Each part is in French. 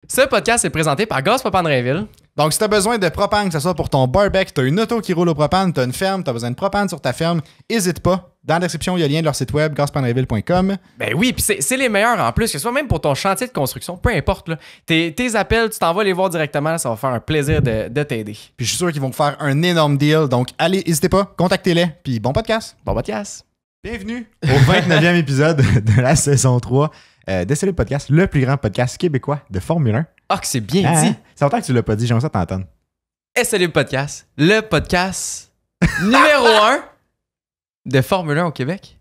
Ce podcast est présenté par Gaz Propane Rainville. Donc, si tu as besoin de propane, que ce soit pour ton barbecue, tu as une auto qui roule au propane, tu as une ferme, tu as besoin de propane sur ta ferme, n'hésite pas. Dans la description, il y a le lien de leur site web, gazpropanerainville.com. Ben oui, puis c'est les meilleurs en plus, que ce soit même pour ton chantier de construction, peu importe. Là, tes appels, tu t'en vas les voir directement, ça va faire un plaisir de t'aider. Puis je suis sûr qu'ils vont vous faire un énorme deal. Donc, allez, n'hésitez pas, contactez-les. Puis bon podcast. Bon podcast. Bienvenue au 29e épisode de la saison 3 de C'est le podcast, le plus grand podcast québécois de Formule 1. Ah, que c'est bien dit. C'est longtemps que tu l'as pas dit, j'aimerais ça t'entendre. SLU Podcast, le podcast numéro 1 de Formule 1 au Québec.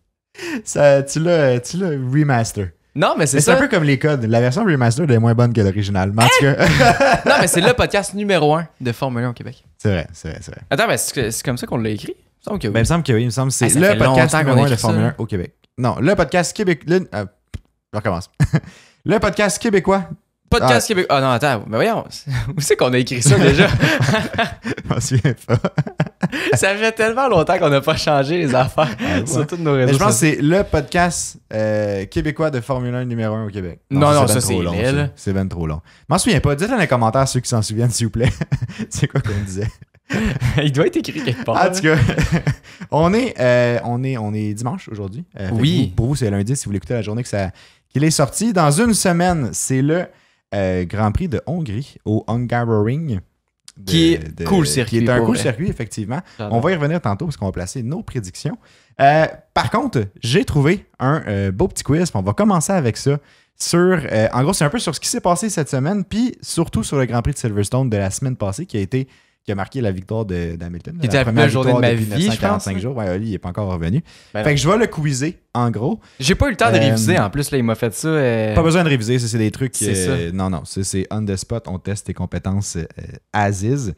Ça, tu l'as remaster. Non, mais c'est C'est un ça. peu comme les codes. La version remaster est moins bonne que l'original. Mais en tout cas... Non, mais c'est le podcast numéro 1 de Formule 1 au Québec. C'est vrai. Attends, mais c'est comme ça qu'on l'a écrit? Il me semble que oui. Ben, il me semble que oui. Il me semble que c'est ça le fait podcast longtemps numéro qu'on 1 de écrit Formule ça. 1 au Québec. Non, le podcast Québec... je recommence. Le podcast québécois... Podcast Québec. Ah non, attends, mais voyons. Où c'est qu'on a écrit ça déjà? Je m'en souviens pas. Ça fait tellement longtemps qu'on n'a pas changé les affaires sur tous nos réseaux. Mais je pense que sociaux. c'est le podcast québécois de Formule 1 numéro 1 au Québec. Non, ça, ben c'est trop long, laid, là. C'est ben trop long. Je m'en souviens pas. Dites dans les commentaires ceux qui s'en souviennent, s'il vous plaît. C'est quoi qu'on disait? Il doit être écrit quelque part. En tout cas, on est dimanche aujourd'hui. Oui. Pour vous, c'est lundi si vous l'écoutez la journée qu'il est sorti. Dans une semaine, c'est le Grand Prix de Hongrie au Hungaroring. Qui est cool circuit. Qui est un pour cool vrai. circuit, effectivement. J'adore. On va y revenir tantôt parce qu'on va placer nos prédictions. Par contre, j'ai trouvé un beau petit quiz. On va commencer avec ça. En gros, c'est un peu sur ce qui s'est passé cette semaine, puis surtout sur le Grand Prix de Silverstone de la semaine passée qui a marqué la victoire d'Hamilton. Qui était la première journée de ma vie, je pense. 45 jours. Ouais, Oli, il n'est pas encore revenu. Ben Fait non. que je vais le quizer, en gros. J'ai pas eu le temps de réviser en plus, là, il m'a fait ça. Pas besoin de réviser, ça, c'est des trucs. C'est ça. Non, c'est on the spot, on teste tes compétences as is.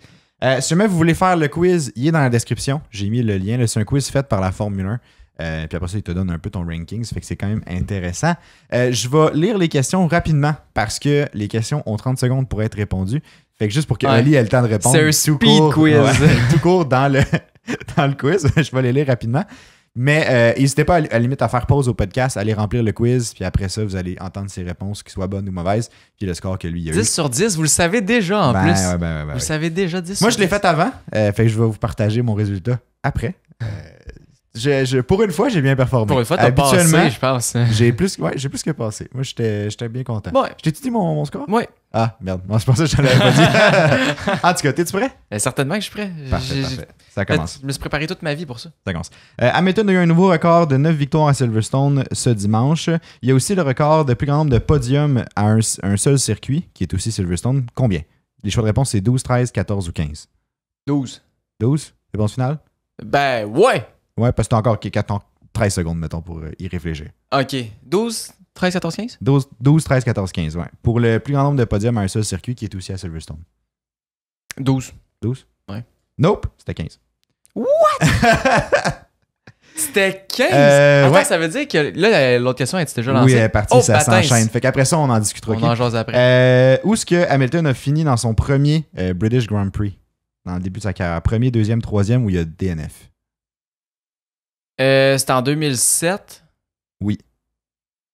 Si jamais vous voulez faire le quiz, il est dans la description. J'ai mis le lien. là. C'est un quiz fait par la Formule 1. Puis après ça, il te donne un peu ton ranking. Ça fait que c'est quand même intéressant. Je vais lire les questions rapidement parce que les questions ont 30 secondes pour être répondues. Fait que juste pour que Ouais. Ali ait le temps de répondre. C'est un tout speed court, quiz. tout court dans le quiz. Je vais les lire rapidement. Mais n'hésitez pas à la limite à faire pause au podcast, à aller remplir le quiz. Puis après ça, vous allez entendre ses réponses, qu'ils soient bonnes ou mauvaises. Puis le score que lui il a eu. 10 sur 10, vous le savez déjà en Ben, plus. ouais, Vous le savez déjà 10 Moi, sur je l'ai 10. fait avant. Fait que je vais vous partager mon résultat après. Pour une fois, j'ai bien performé. Pour une fois, t'as Habituellement, passé, je pense. j'ai plus que passé. Moi, j'étais bien content. Ouais. Je t'ai-tu dit mon score? Ouais. Ah, merde. Moi, je pensais que je t'en avais pas dit. En tout cas, t'es-tu prêt? Certainement que je suis prêt. Parfait. Ça commence. Je me suis préparé toute ma vie pour ça. Ça commence. Hamilton a eu un nouveau record de 9 victoires à Silverstone ce dimanche. Il y a aussi le record de plus grand nombre de podiums à un seul circuit, qui est aussi Silverstone. Combien? Les choix de réponse, c'est 12, 13, 14 ou 15. 12. 12? Réponse finale? Ben, ouais. Ouais, parce que t'as encore 13 secondes, mettons, pour y réfléchir. OK. 12, 13, 14, 15? 12, 13, 14, 15, ouais. Pour le plus grand nombre de podiums à un seul circuit qui est aussi à Silverstone. 12. 12? Ouais. Nope, c'était 15. C'était 15? Ouais. Attends, ça veut dire que là, l'autre question est déjà lancée? Oui, elle est partie, ça baptême. s'enchaîne. Fait qu'après ça, on en discutera. On ok? en jase après. Où est-ce que Hamilton a fini dans son premier British Grand Prix? Dans le début de sa carrière. Premier, deuxième, troisième, où il y a DNF? C'était en 2007. Oui.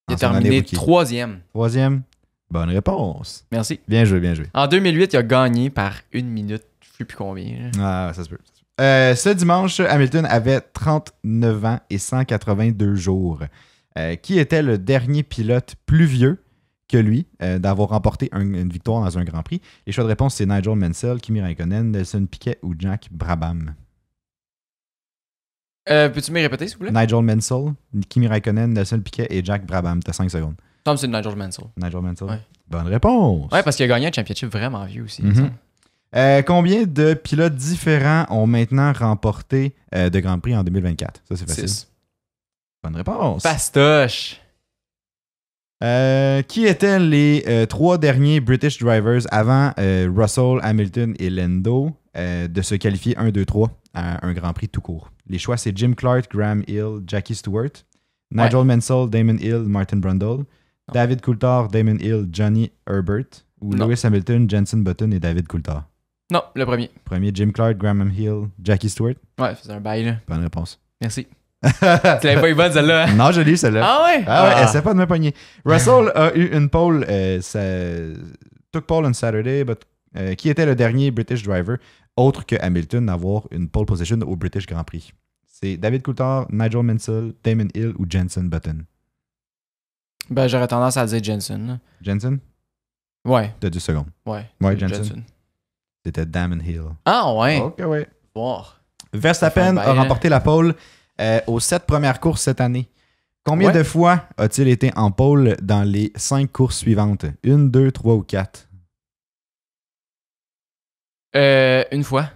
Il En a son année terminé rookie. 3e. Troisième. Bonne réponse. Merci. Bien joué, bien joué. En 2008, il a gagné par 1 minute. Je ne sais plus combien. là. Ah, ça se peut. Ce dimanche, Hamilton avait 39 ans et 182 jours. Qui était le dernier pilote plus vieux que lui d'avoir remporté une victoire dans un Grand Prix? Les choix de réponse, c'est Nigel Mansell, Kimi Raikkonen, Nelson Piquet ou Jack Brabham. Peux-tu me répéter, s'il vous plaît? Nigel Mansell, Kimi Raikkonen, Nelson Piquet et Jack Brabham. T'as 5 secondes. Il me semble que c'est Nigel Mansell. Nigel Mansell. Ouais. Bonne réponse. Ouais, parce qu'il a gagné un championship vraiment vieux aussi. Mhm. ça. Combien de pilotes différents ont maintenant remporté de Grand Prix en 2024? Ça, c'est facile. 6. Bonne réponse. Fastoche. Qui étaient les 3 derniers British drivers avant Russell, Hamilton et Lando de se qualifier 1, 2, 3 à un Grand Prix tout court? Les choix, c'est Jim Clark, Graham Hill, Jackie Stewart, Nigel Mansell, Damon Hill, Martin Brundle, David Coulthard, Damon Hill, Johnny Herbert ou Non. Lewis Hamilton, Jenson Button et David Coulthard. Non, le premier. Premier, Jim Clark, Graham Hill, Jackie Stewart. Ouais, c'est un bail, là. Bonne réponse. Merci. Tu l'avais pas eu bonne, celle-là? Hein? Non, je l'ai eu, celle-là. Ah ouais? Ah ouais, essaie pas de me pogner. Russell a eu une pole took pole on Saturday, but qui était le dernier British driver autre que Hamilton à avoir une pole position au British Grand Prix? C'est David Coulthard, Nigel Mansell, Damon Hill ou Jenson Button? Ben, j'aurais tendance à dire Jenson. Là. Jenson? Ouais. T'as 10 secondes. Ouais. Jenson. C'était Damon Hill. Ah, ouais. Ok, ouais. Wow. Verstappen a remporté la pole aux 7 premières courses cette année. Combien de fois a-t-il été en pole dans les 5 courses suivantes? 1, 2, 3 ou 4? Une fois.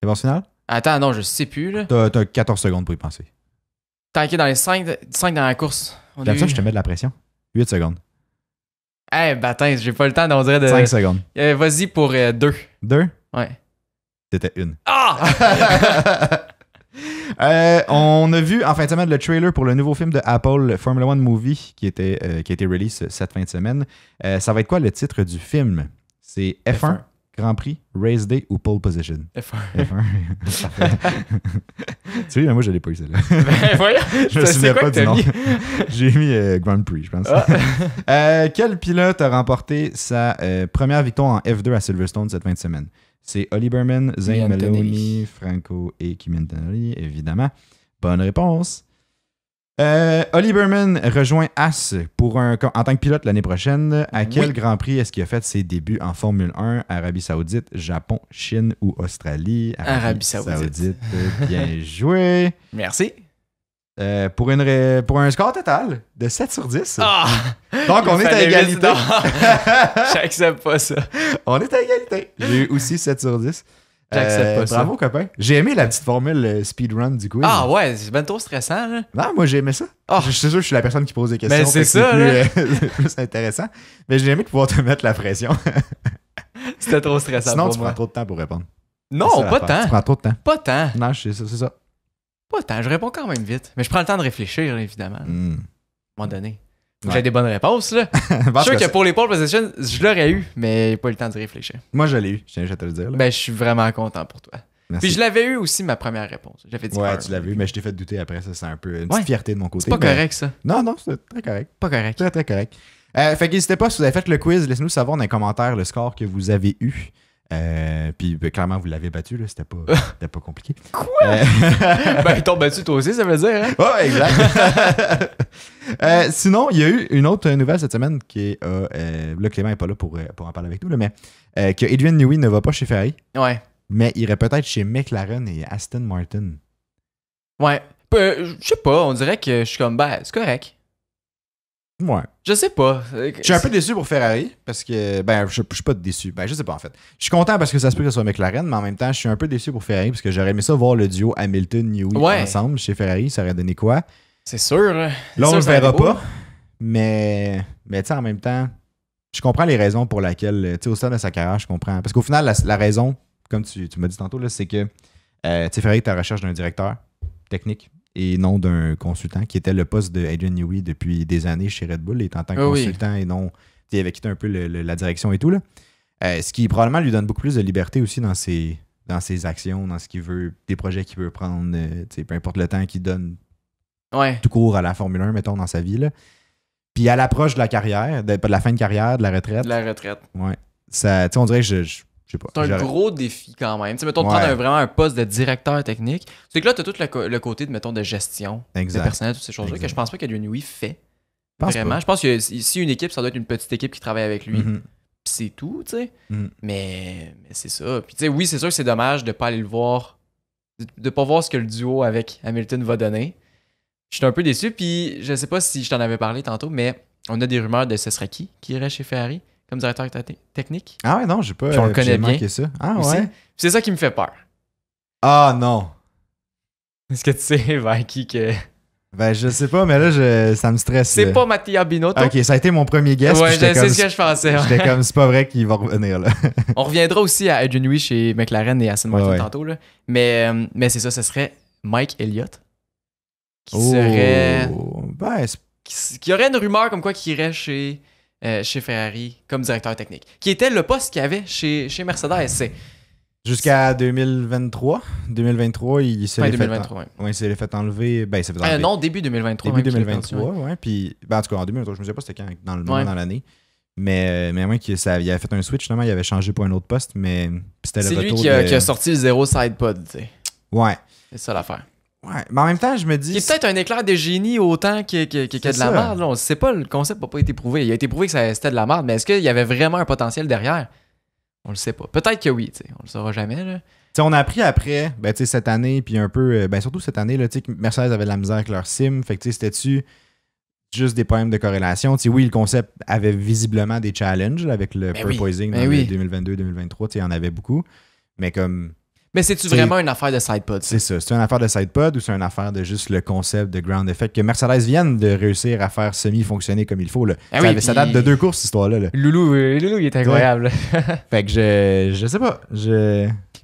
Réponse finale? Attends, non, je sais plus, là. T'as 14 secondes pour y penser. Tanké dans les 5 dans la course. Comme ça, je te mets de la pression. 8 secondes. Attends, j'ai pas le temps, on dirait de... 5 secondes. Vas-y pour 2. 2? Ouais. C'était 1. Ah! On a vu en fin de semaine le trailer pour le nouveau film de Apple, Formula One Movie, qui a été release cette fin de semaine. Ça va être quoi le titre du film? C'est F1, Grand Prix, Race Day ou Pole Position? F1. Tu vois, moi je l'ai pas eu celle-là. Ben voyons, je me souviens pas du nom. mis? J'ai mis Grand Prix, je pense. Quel pilote a remporté sa première victoire en F2 à Silverstone cette fin de semaine? C'est Ollie Berman, Zane Maloney, Franco et Kimi Antonelli, évidemment. Bonne réponse. Ollie Berman rejoint Haas en tant que pilote l'année prochaine. À quel Grand Prix est-ce qu'il a fait ses débuts en Formule 1? Arabie Saoudite, Japon, Chine ou Australie? Arabie Saoudite. Bien joué. Merci. Pour un score total de 7 sur 10. Ah! Donc, on est à égalité. J'accepte pas ça. On est à égalité. J'ai eu aussi 7 sur 10. J'accepte pas ça. Bravo, copain. J'ai aimé la petite formule speedrun du quiz. Ah ouais, c'est ben trop stressant, là. Non, moi, j'ai aimé ça. Je suis sûr que je suis la personne qui pose des questions. Mais c'est ça, là. C'est plus intéressant. Mais j'ai aimé de pouvoir te mettre la pression. C'était trop stressant. Sinon, pour tu moi. prends trop de temps pour répondre. Non, pas tant. Tu prends trop de temps. Pas tant. Non, c'est ça. Pas tant. Je réponds quand même vite. Mais je prends le temps de réfléchir, évidemment. À un moment donné. J'ai des bonnes réponses, là. Je suis sûr que pour les pole position, je l'aurais eu, mais j'ai pas eu le temps de réfléchir. Moi, je l'ai eu. Je tiens à te le dire. Là. Ben, je suis vraiment content pour toi. Merci. Puis je l'avais eu aussi, ma première réponse. J'avais dit tu l'avais eu, mais je t'ai fait douter après. Ça, c'est un peu une petite fierté de mon côté. C'est pas correct, ça. Non, c'est très correct. Pas correct. Très, très correct. Fait qu'hésitez pas, si vous avez fait le quiz, laissez-nous savoir dans les commentaires le score que vous avez eu. Puis clairement, vous l'avez battu, là. C'était pas compliqué. Quoi? Ben, ils t'ont battu toi aussi, ça veut dire, hein? Ouais, exact. Sinon, il y a eu une autre nouvelle cette semaine qui est... là, Clément n'est pas là pour en parler avec nous, là, mais que Adrian Newey ne va pas chez Ferrari. Ouais. Mais il irait peut-être chez McLaren et Aston Martin. Ouais. Je sais pas, on dirait que je suis comme, ben, c'est correct. Ouais. Je sais pas. Je suis un peu déçu pour Ferrari parce que, ben, je suis pas déçu. Ben, je sais pas en fait. Je suis content parce que ça se peut que ce soit McLaren, mais en même temps, je suis un peu déçu pour Ferrari parce que j'aurais aimé ça voir le duo Hamilton-Newey ensemble chez Ferrari. Ça aurait donné quoi? C'est sûr. Là, on le verra pas. Mais tu sais, en même temps, je comprends les raisons pour lesquelles, tu sais, au stade de sa carrière, je comprends. Parce qu'au final, la raison, comme tu m'as dit tantôt, là, c'est que, tu sais, Ferrari est à la recherche d'un directeur technique et non d'un consultant, qui était le poste de Adrian Newey depuis des années chez Red Bull, étant en tant que consultant et non, il avait quitté un peu la direction et tout, là. Ce qui probablement lui donne beaucoup plus de liberté aussi dans ses actions, dans ce qu'il veut, des projets qu'il veut prendre, peu importe le temps qu'il donne tout court à la Formule 1, mettons, dans sa vie, là. Puis à l'approche de la carrière, de la fin de carrière, de la retraite. De la retraite. Ouais. Ça, on dirait que je sais pas. C'est un gros défi quand même. Mettons de prendre vraiment un poste de directeur technique. C'est que là, tu as tout le côté de gestion, de personnel, toutes ces choses-là, que je pense pas qu'Adrian Newey fait. Vraiment. Je pense que si une équipe, ça doit être une petite équipe qui travaille avec lui. Puis c'est tout, tu sais. Mais c'est ça. Puis tu sais, oui, c'est sûr que c'est dommage de pas aller le voir, de pas voir ce que le duo avec Hamilton va donner. Je suis un peu déçu, puis je sais pas si je t'en avais parlé tantôt, mais on a des rumeurs de ce serait qui irait chez Ferrari comme directeur technique. Ah ouais, non, j'ai pas. Puis on le connaît bien. Ça. Ah aussi. ouais. C'est ça qui me fait peur. Ah non. Est-ce que tu sais vers qui que. Ben, je sais pas, mais là, ça me stresse. C'est pas Mattia Binotto. Ok, ça a été mon premier guess. Ouais, c'est ce que je pensais. Ouais. J'étais comme, c'est pas vrai qu'il va revenir là. On reviendra aussi à Adrian Newey chez McLaren et Aston Martin tantôt, là. Mais c'est ça, ce serait Mike Elliott. Qui serait. Ben, qui aurait une rumeur comme quoi qu'il irait chez Ferrari comme directeur technique. Qui était le poste qu'il avait chez Mercedes. C'est jusqu'à 2023. 2023, il s'est fait enlever. Ben, il s'est fait enlever. Non, début 2023. Début 2023, ouais. Puis, ben, en tout cas, en 2023, je me souviens pas c'était quand dans l'année. Mais moi, il avait fait un switch, justement, il avait changé pour un autre poste, mais c'était le retour. C'est lui qui a sorti le zéro side pod, tu sais. Ouais. C'est ça l'affaire. Ouais, mais en même temps, je me dis. C'est peut-être un éclair de génie autant qu'il y a de la merde. On sait pas, le concept n'a pas été prouvé. Il a été prouvé que c'était de la merde, mais est-ce qu'il y avait vraiment un potentiel derrière? On le sait pas. Peut-être que oui, on le saura jamais. Là. On a appris après, cette année, puis un peu, surtout cette année, là, que Mercedes avait de la misère avec leur sim. Fait que c'était-tu juste des problèmes de corrélation? Oui, le concept avait visiblement des challenges là, avec le porpoising dans 2022-2023. Il y en avait beaucoup. Mais comme. Mais c'est-tu vraiment une affaire de sidepod? C'est ça. C'est une affaire de sidepod ou c'est une affaire de juste le concept de ground effect que Mercedes vienne de réussir à faire semi-fonctionner comme il faut? Là. Ça date de 2 courses, cette histoire-là. Là. Loulou, il est incroyable. Fait que je sais pas.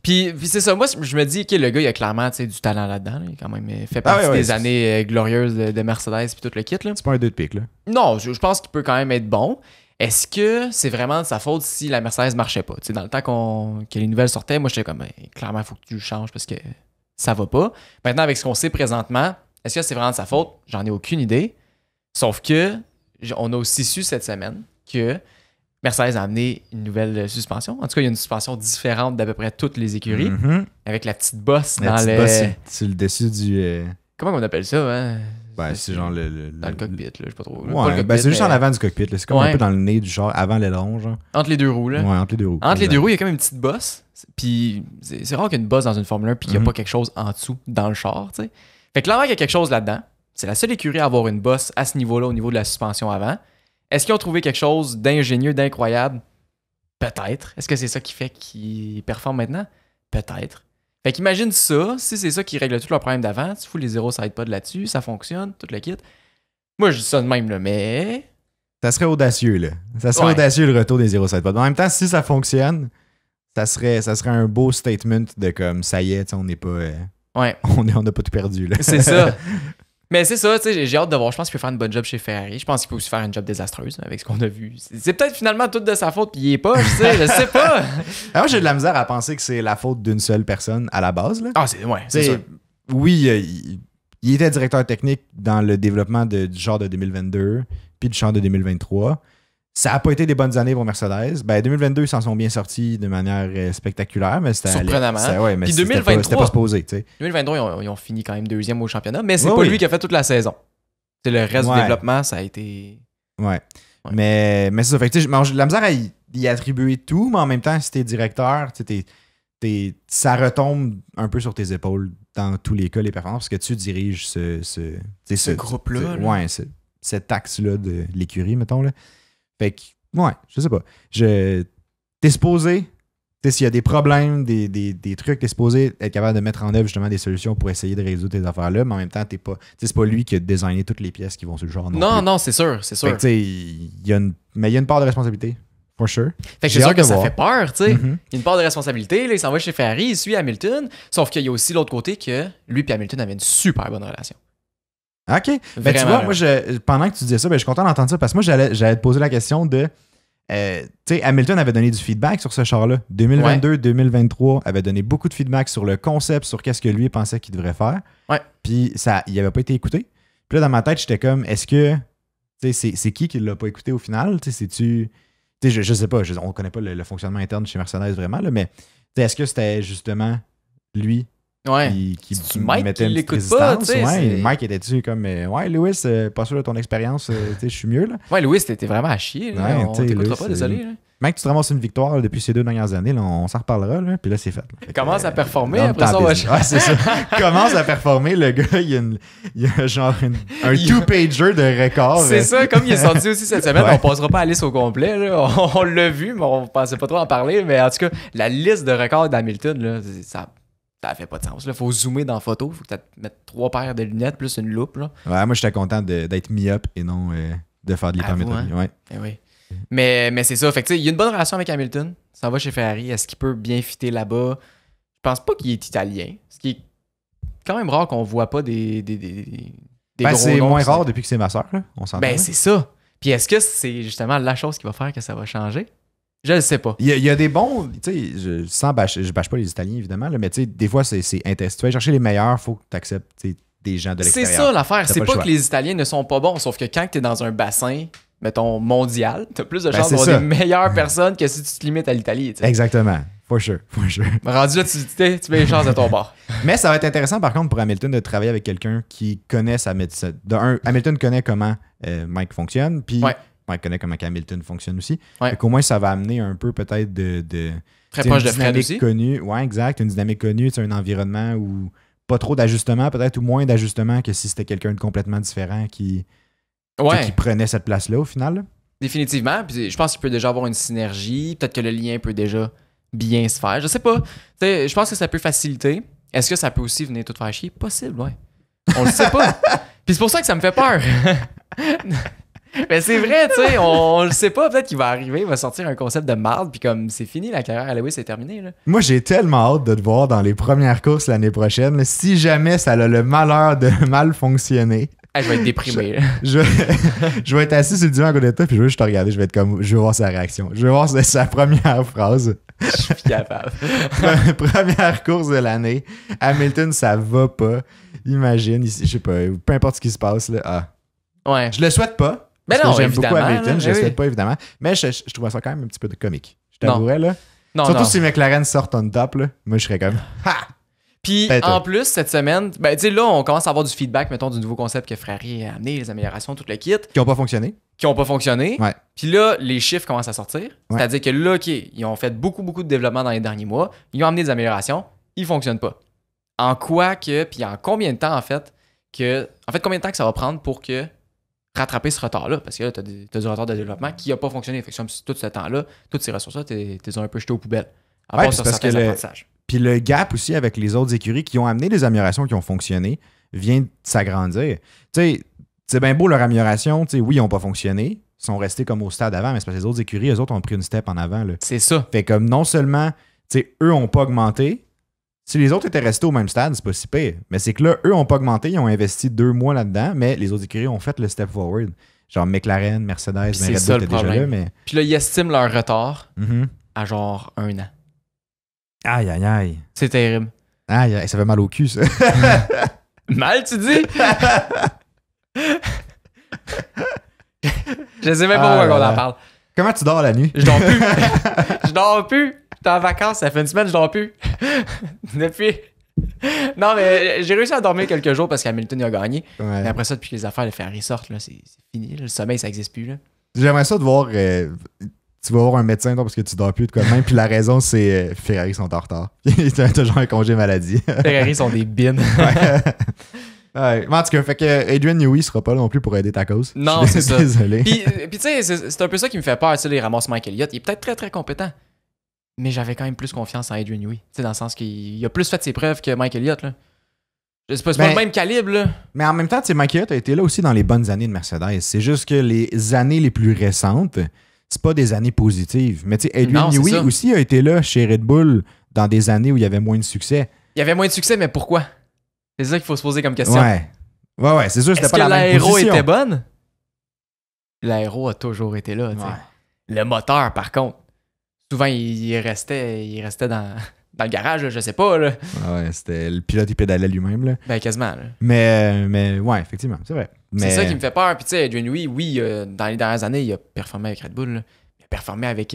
Puis c'est ça. Moi, je me dis que le gars, il a clairement du talent là-dedans. Là. Il a quand même fait partie des années glorieuses de Mercedes puis tout le kit. Là. C'est pas un 2 de pique, là. Non, je pense qu'il peut quand même être bon. Est-ce que c'est vraiment de sa faute si la Mercedes marchait pas? T'sais, dans le temps que les nouvelles sortaient, moi, j'étais comme, clairement, il faut que tu le changes parce que ça va pas. Maintenant, avec ce qu'on sait présentement, est-ce que c'est vraiment de sa faute? J'en ai aucune idée. Sauf que on a aussi su cette semaine que Mercedes a amené une nouvelle suspension. En tout cas, il y a une suspension différente d'à peu près toutes les écuries. Mm-hmm. Avec la petite bosse bosse sur le dessus du... Comment on appelle ça, hein? C'est genre dans le cockpit, là, je sais pas trop. Ouais, c'est juste en avant du cockpit. Là. C'est comme un peu dans le nez du char, avant l'aileron, genre. Entre les deux roues, là. Ouais, entre les deux roues. Entre les deux roues, il y a comme une petite bosse. Puis c'est rare qu'il y ait une bosse dans une Formule 1 puis qu'il n'y a pas quelque chose en dessous dans le char, tu sais. Fait que clairement, il y a quelque chose là-dedans. C'est la seule écurie à avoir une bosse à ce niveau-là, au niveau de la suspension avant. Est-ce qu'ils ont trouvé quelque chose d'ingénieux, d'incroyable? Peut-être. Est-ce que c'est ça qui fait qu'ils performent maintenant? Peut-être. Fait qu'imagine ça, si c'est ça qui règle tous leurs problèmes d'avant, tu fous les zéro sidepod là-dessus, ça fonctionne, tout le kit. Moi, je dis ça de même, là, mais... Ça serait audacieux, là. Ça serait audacieux, le retour des zéro sidepod. En même temps, si ça fonctionne, ça serait un beau statement de comme, ça y est, on n'est pas... On n'a pas tout perdu, là. C'est ça. Mais c'est ça, tu sais, j'ai hâte de voir. Je pense qu'il peut faire une bonne job chez Ferrari. Je pense qu'il peut aussi faire une job désastreuse avec ce qu'on a vu. C'est peut-être finalement tout de sa faute, puis il est pas, je sais pas. Moi, j'ai de la misère à penser que c'est la faute d'une seule personne à la base. Là. Ah, c'est sûr. Oui, il était directeur technique dans le développement du char de 2022, puis du char de 2023. Ça n'a pas été des bonnes années pour Mercedes. 2022, ils s'en sont bien sortis de manière spectaculaire, mais c'était... Surprenamment. Mais puis 2023, c'était pas supposé, tu sais. 2023, ils ont fini quand même 2e au championnat, mais c'est pas lui qui a fait toute la saison. C'est le reste du développement, ça a été... Ouais. Mais c'est ça. Fait que, j'ai de la misère à y attribuer tout, mais en même temps, si t'es directeur, ça retombe un peu sur tes épaules dans tous les cas, les performances, parce que tu diriges ce groupe-là. Ouais, cet axe-là de l'écurie, mettons, là. Fait que, je sais pas. T'es supposé, s'il y a des problèmes, des trucs, t'es supposé être capable de mettre en œuvre justement des solutions pour essayer de résoudre tes affaires-là, mais en même temps, c'est pas lui qui a designé toutes les pièces qui vont sur le genre. Non, c'est sûr. Fait que, il y a une part de responsabilité, for sure. Fait que c'est sûr que ça fait peur, tu sais. Il y a une part de responsabilité, là, il s'en va chez Ferrari, il suit Hamilton, sauf qu'il y a aussi l'autre côté que lui et Hamilton avaient une super bonne relation. OK. Tu vois, moi, pendant que tu disais ça, je suis content d'entendre ça parce que moi, j'allais te poser la question de... tu sais, Hamilton avait donné du feedback sur ce char-là. 2022-2023 avait donné beaucoup de feedback sur le concept, sur qu'est-ce que lui pensait qu'il devrait faire. Ouais. Puis il n'avait pas été écouté. Puis là, dans ma tête, j'étais comme, est-ce que... Tu sais, c'est qui l'a pas écouté au final? Tu sais, c'est-tu... Tu sais, je sais pas, on connaît pas le fonctionnement interne chez Mercedes vraiment, là, mais est-ce que c'était justement lui... qui Mike mettait qui une l'écoute pas, tu sais. Mike était dessus comme Lewis, pas sûr de ton expérience, je suis mieux là. Ouais, Lewis, t'étais vraiment à chier. Là. On t'écoutera pas, désolé. Là. Mec, tu te ramasses une victoire là, depuis ces 2 dernières années, là, on s'en reparlera, là, puis là c'est fait. Il commence à performer, après ça on va... c'est ça. Il commence à performer, le gars, il y a genre un two-pager de record. C'est ça, comme il est sorti aussi cette semaine, on passera pas à la liste au complet, là. On l'a vu, mais on pensait pas trop en parler, mais en tout cas, la liste de records d'Hamilton, là, ça fait pas de sens. Il faut zoomer dans la photo. Il faut que tu mettes 3 paires de lunettes plus une loupe. Là. Ouais, moi, j'étais content d'être mis-up et non de faire de l'hypermétrie. Hein? Ouais. Oui. Mais c'est ça. Fait que, il y a une bonne relation avec Hamilton. Ça va chez Ferrari. Est-ce qu'il peut bien fitter là-bas? Je pense pas qu'il est italien. Ce qui est quand même rare qu'on voit pas des gros c'est noms, moins rare depuis que c'est ma soeur. Là. On s'entend. C'est ça. Puis est-ce que c'est justement la chose qui va faire que ça va changer? Je le sais pas. Il y a des bons, tu sais, je bâche pas les Italiens évidemment, là, mais tu sais, des fois c'est intéressant. Tu vas chercher les meilleurs, faut que tu acceptes des gens de l'extérieur. C'est ça l'affaire. C'est pas que les Italiens ne sont pas bons, sauf que quand tu es dans un bassin, mettons, mondial, t'as plus de chances d'avoir des meilleures personnes que si tu te limites à l'Italie. T'sais. Exactement. For sure. Rendu là, tu mets les chances de ton bord. Mais ça va être intéressant, par contre, pour Hamilton de travailler avec quelqu'un qui connaît sa médecine. Hamilton connaît comment Mike fonctionne, puis Mike connaît comment Hamilton fonctionne aussi. Ouais. Au moins, ça va amener un peu peut-être de très proche de Fred aussi. Connue. Ouais, exact. Une dynamique connue, un environnement où pas trop d'ajustements, peut-être, ou moins d'ajustements que si c'était quelqu'un de complètement différent qui prenait cette place-là au final. Là. Définitivement. Puis je pense qu'il peut déjà avoir une synergie. Peut-être que le lien peut déjà bien se faire. Je sais pas. T'sais, je pense que ça peut faciliter. Est-ce que ça peut aussi venir tout faire chier? Possible, ouais. On le sait pas. Puis c'est pour ça que ça me fait peur. Mais c'est vrai, tu sais, on le sait pas. Peut-être qu'il va arriver, il va sortir un concept de marde, puis comme c'est fini, la carrière à Lewis, c'est terminé. Là. Moi, j'ai tellement hâte de te voir dans les premières courses l'année prochaine. Là, si jamais ça a le malheur de mal fonctionner. Je vais être déprimé. Je vais être assis sur le divan à côté de toi, puis je vais juste te regarder. Je vais être comme, je vais voir sa réaction. Je vais voir sa première phrase. Je suis capable. Première course de l'année. Hamilton, ça va pas. Imagine, je sais pas, peu importe ce qui se passe. Là. Ah. Ouais. Je le souhaite pas. Mais non, j'aime beaucoup Hamilton, là, je le souhaite pas évidemment. Mais je trouve ça quand même un petit peu de comique. Je t'avouerais, là. Non, surtout si McLaren sortent on top, là. Moi, je serais comme ha! Puis en plus, cette semaine, ben, tu sais, là, on commence à avoir du feedback, mettons, du nouveau concept que Ferrari a amené, les améliorations, tout le kit. Qui n'ont pas fonctionné. Ouais. Puis là, les chiffres commencent à sortir. Ouais. C'est-à-dire que là, OK, ils ont fait beaucoup de développement dans les derniers mois. Ils ont amené des améliorations. Ils ne fonctionnent pas. En quoi que, puis en combien de temps, en fait, combien de temps que ça va prendre pour que rattraper ce retard-là? Parce que là, tu as du retard de développement qui n'a pas fonctionné. Fait que tout ce temps-là, toutes ces ressources-là, tu les as un peu jetées aux poubelles. À part sur certains apprentissages. Puis le gap aussi avec les autres écuries qui ont amené des améliorations qui ont fonctionné vient de s'agrandir. Tu sais, c'est bien beau leur amélioration. Tu sais, oui, ils n'ont pas fonctionné. Ils sont restés comme au stade avant, mais c'est parce que les autres écuries, eux autres ont pris une step en avant. Là. C'est ça. Fait comme non seulement, tu sais, eux n'ont pas augmenté. Si les autres étaient restés au même stade, c'est pas si pire. Mais c'est que là, eux n'ont pas augmenté. Ils ont investi 2 mois là-dedans, mais les autres écuries ont fait le step forward. Genre McLaren, Mercedes, Red Bull étaient déjà là. Mais... Puis là, ils estiment leur retard à genre 1 an. Aïe, aïe, aïe. C'est terrible. Aïe, ça fait mal au cul, ça. Mal, tu dis? Je sais même pas pourquoi on en parle. Comment tu dors la nuit? Je dors plus. Je dors plus. J'étais en vacances, ça fait une semaine, je dors plus. Depuis. Non, mais j'ai réussi à dormir quelques jours parce qu'Hamilton a gagné. Ouais. Mais après ça, depuis que les affaires de Ferrari sortent, là, c'est fini. Là. Le sommeil, ça n'existe plus. Là. J'aimerais ça de voir... tu vas voir un médecin parce que tu dors plus de quoi de même. Puis la raison, c'est Ferrari sont en retard. T'as genre un congé maladie. Ferrari sont des bines. Ouais. En tout cas, fait que Adrian Newey sera pas là non plus pour aider ta cause. Non, c'est ça. Désolé. Puis tu sais, c'est un peu ça qui me fait peur. Tu sais, les ramasses Mike Elliott. Il est peut-être très, très compétent. Mais j'avais quand même plus confiance en Adrian Newey. Tu sais, dans le sens qu'il a plus fait ses preuves que Mike Elliott, là. C'est pas le même calibre, là. Mais en même temps, tu sais, Mike Elliott a été là aussi dans les bonnes années de Mercedes. C'est juste que les années les plus récentes, c'est pas des années positives. Mais tu sais, Adrian Newey aussi a été là chez Red Bull dans des années où il y avait moins de succès. Il y avait moins de succès, mais pourquoi? C'est ça qu'il faut se poser comme question. Ouais, c'est sûr que c'était pas la même position. Est-ce que l'aéro était bonne? L'aéro a toujours été là, tu sais. Le moteur, par contre, souvent, il restait dans le garage, là, je sais pas, là. Ouais, c'était le pilote, il pédalait lui-même, là. Ben, quasiment, là. Mais ouais, effectivement, c'est vrai. C'est ça qui me fait peur. Puis tu sais, Adrian Newey, oui, dans les dernières années, il a performé avec Red Bull, là. Il a performé avec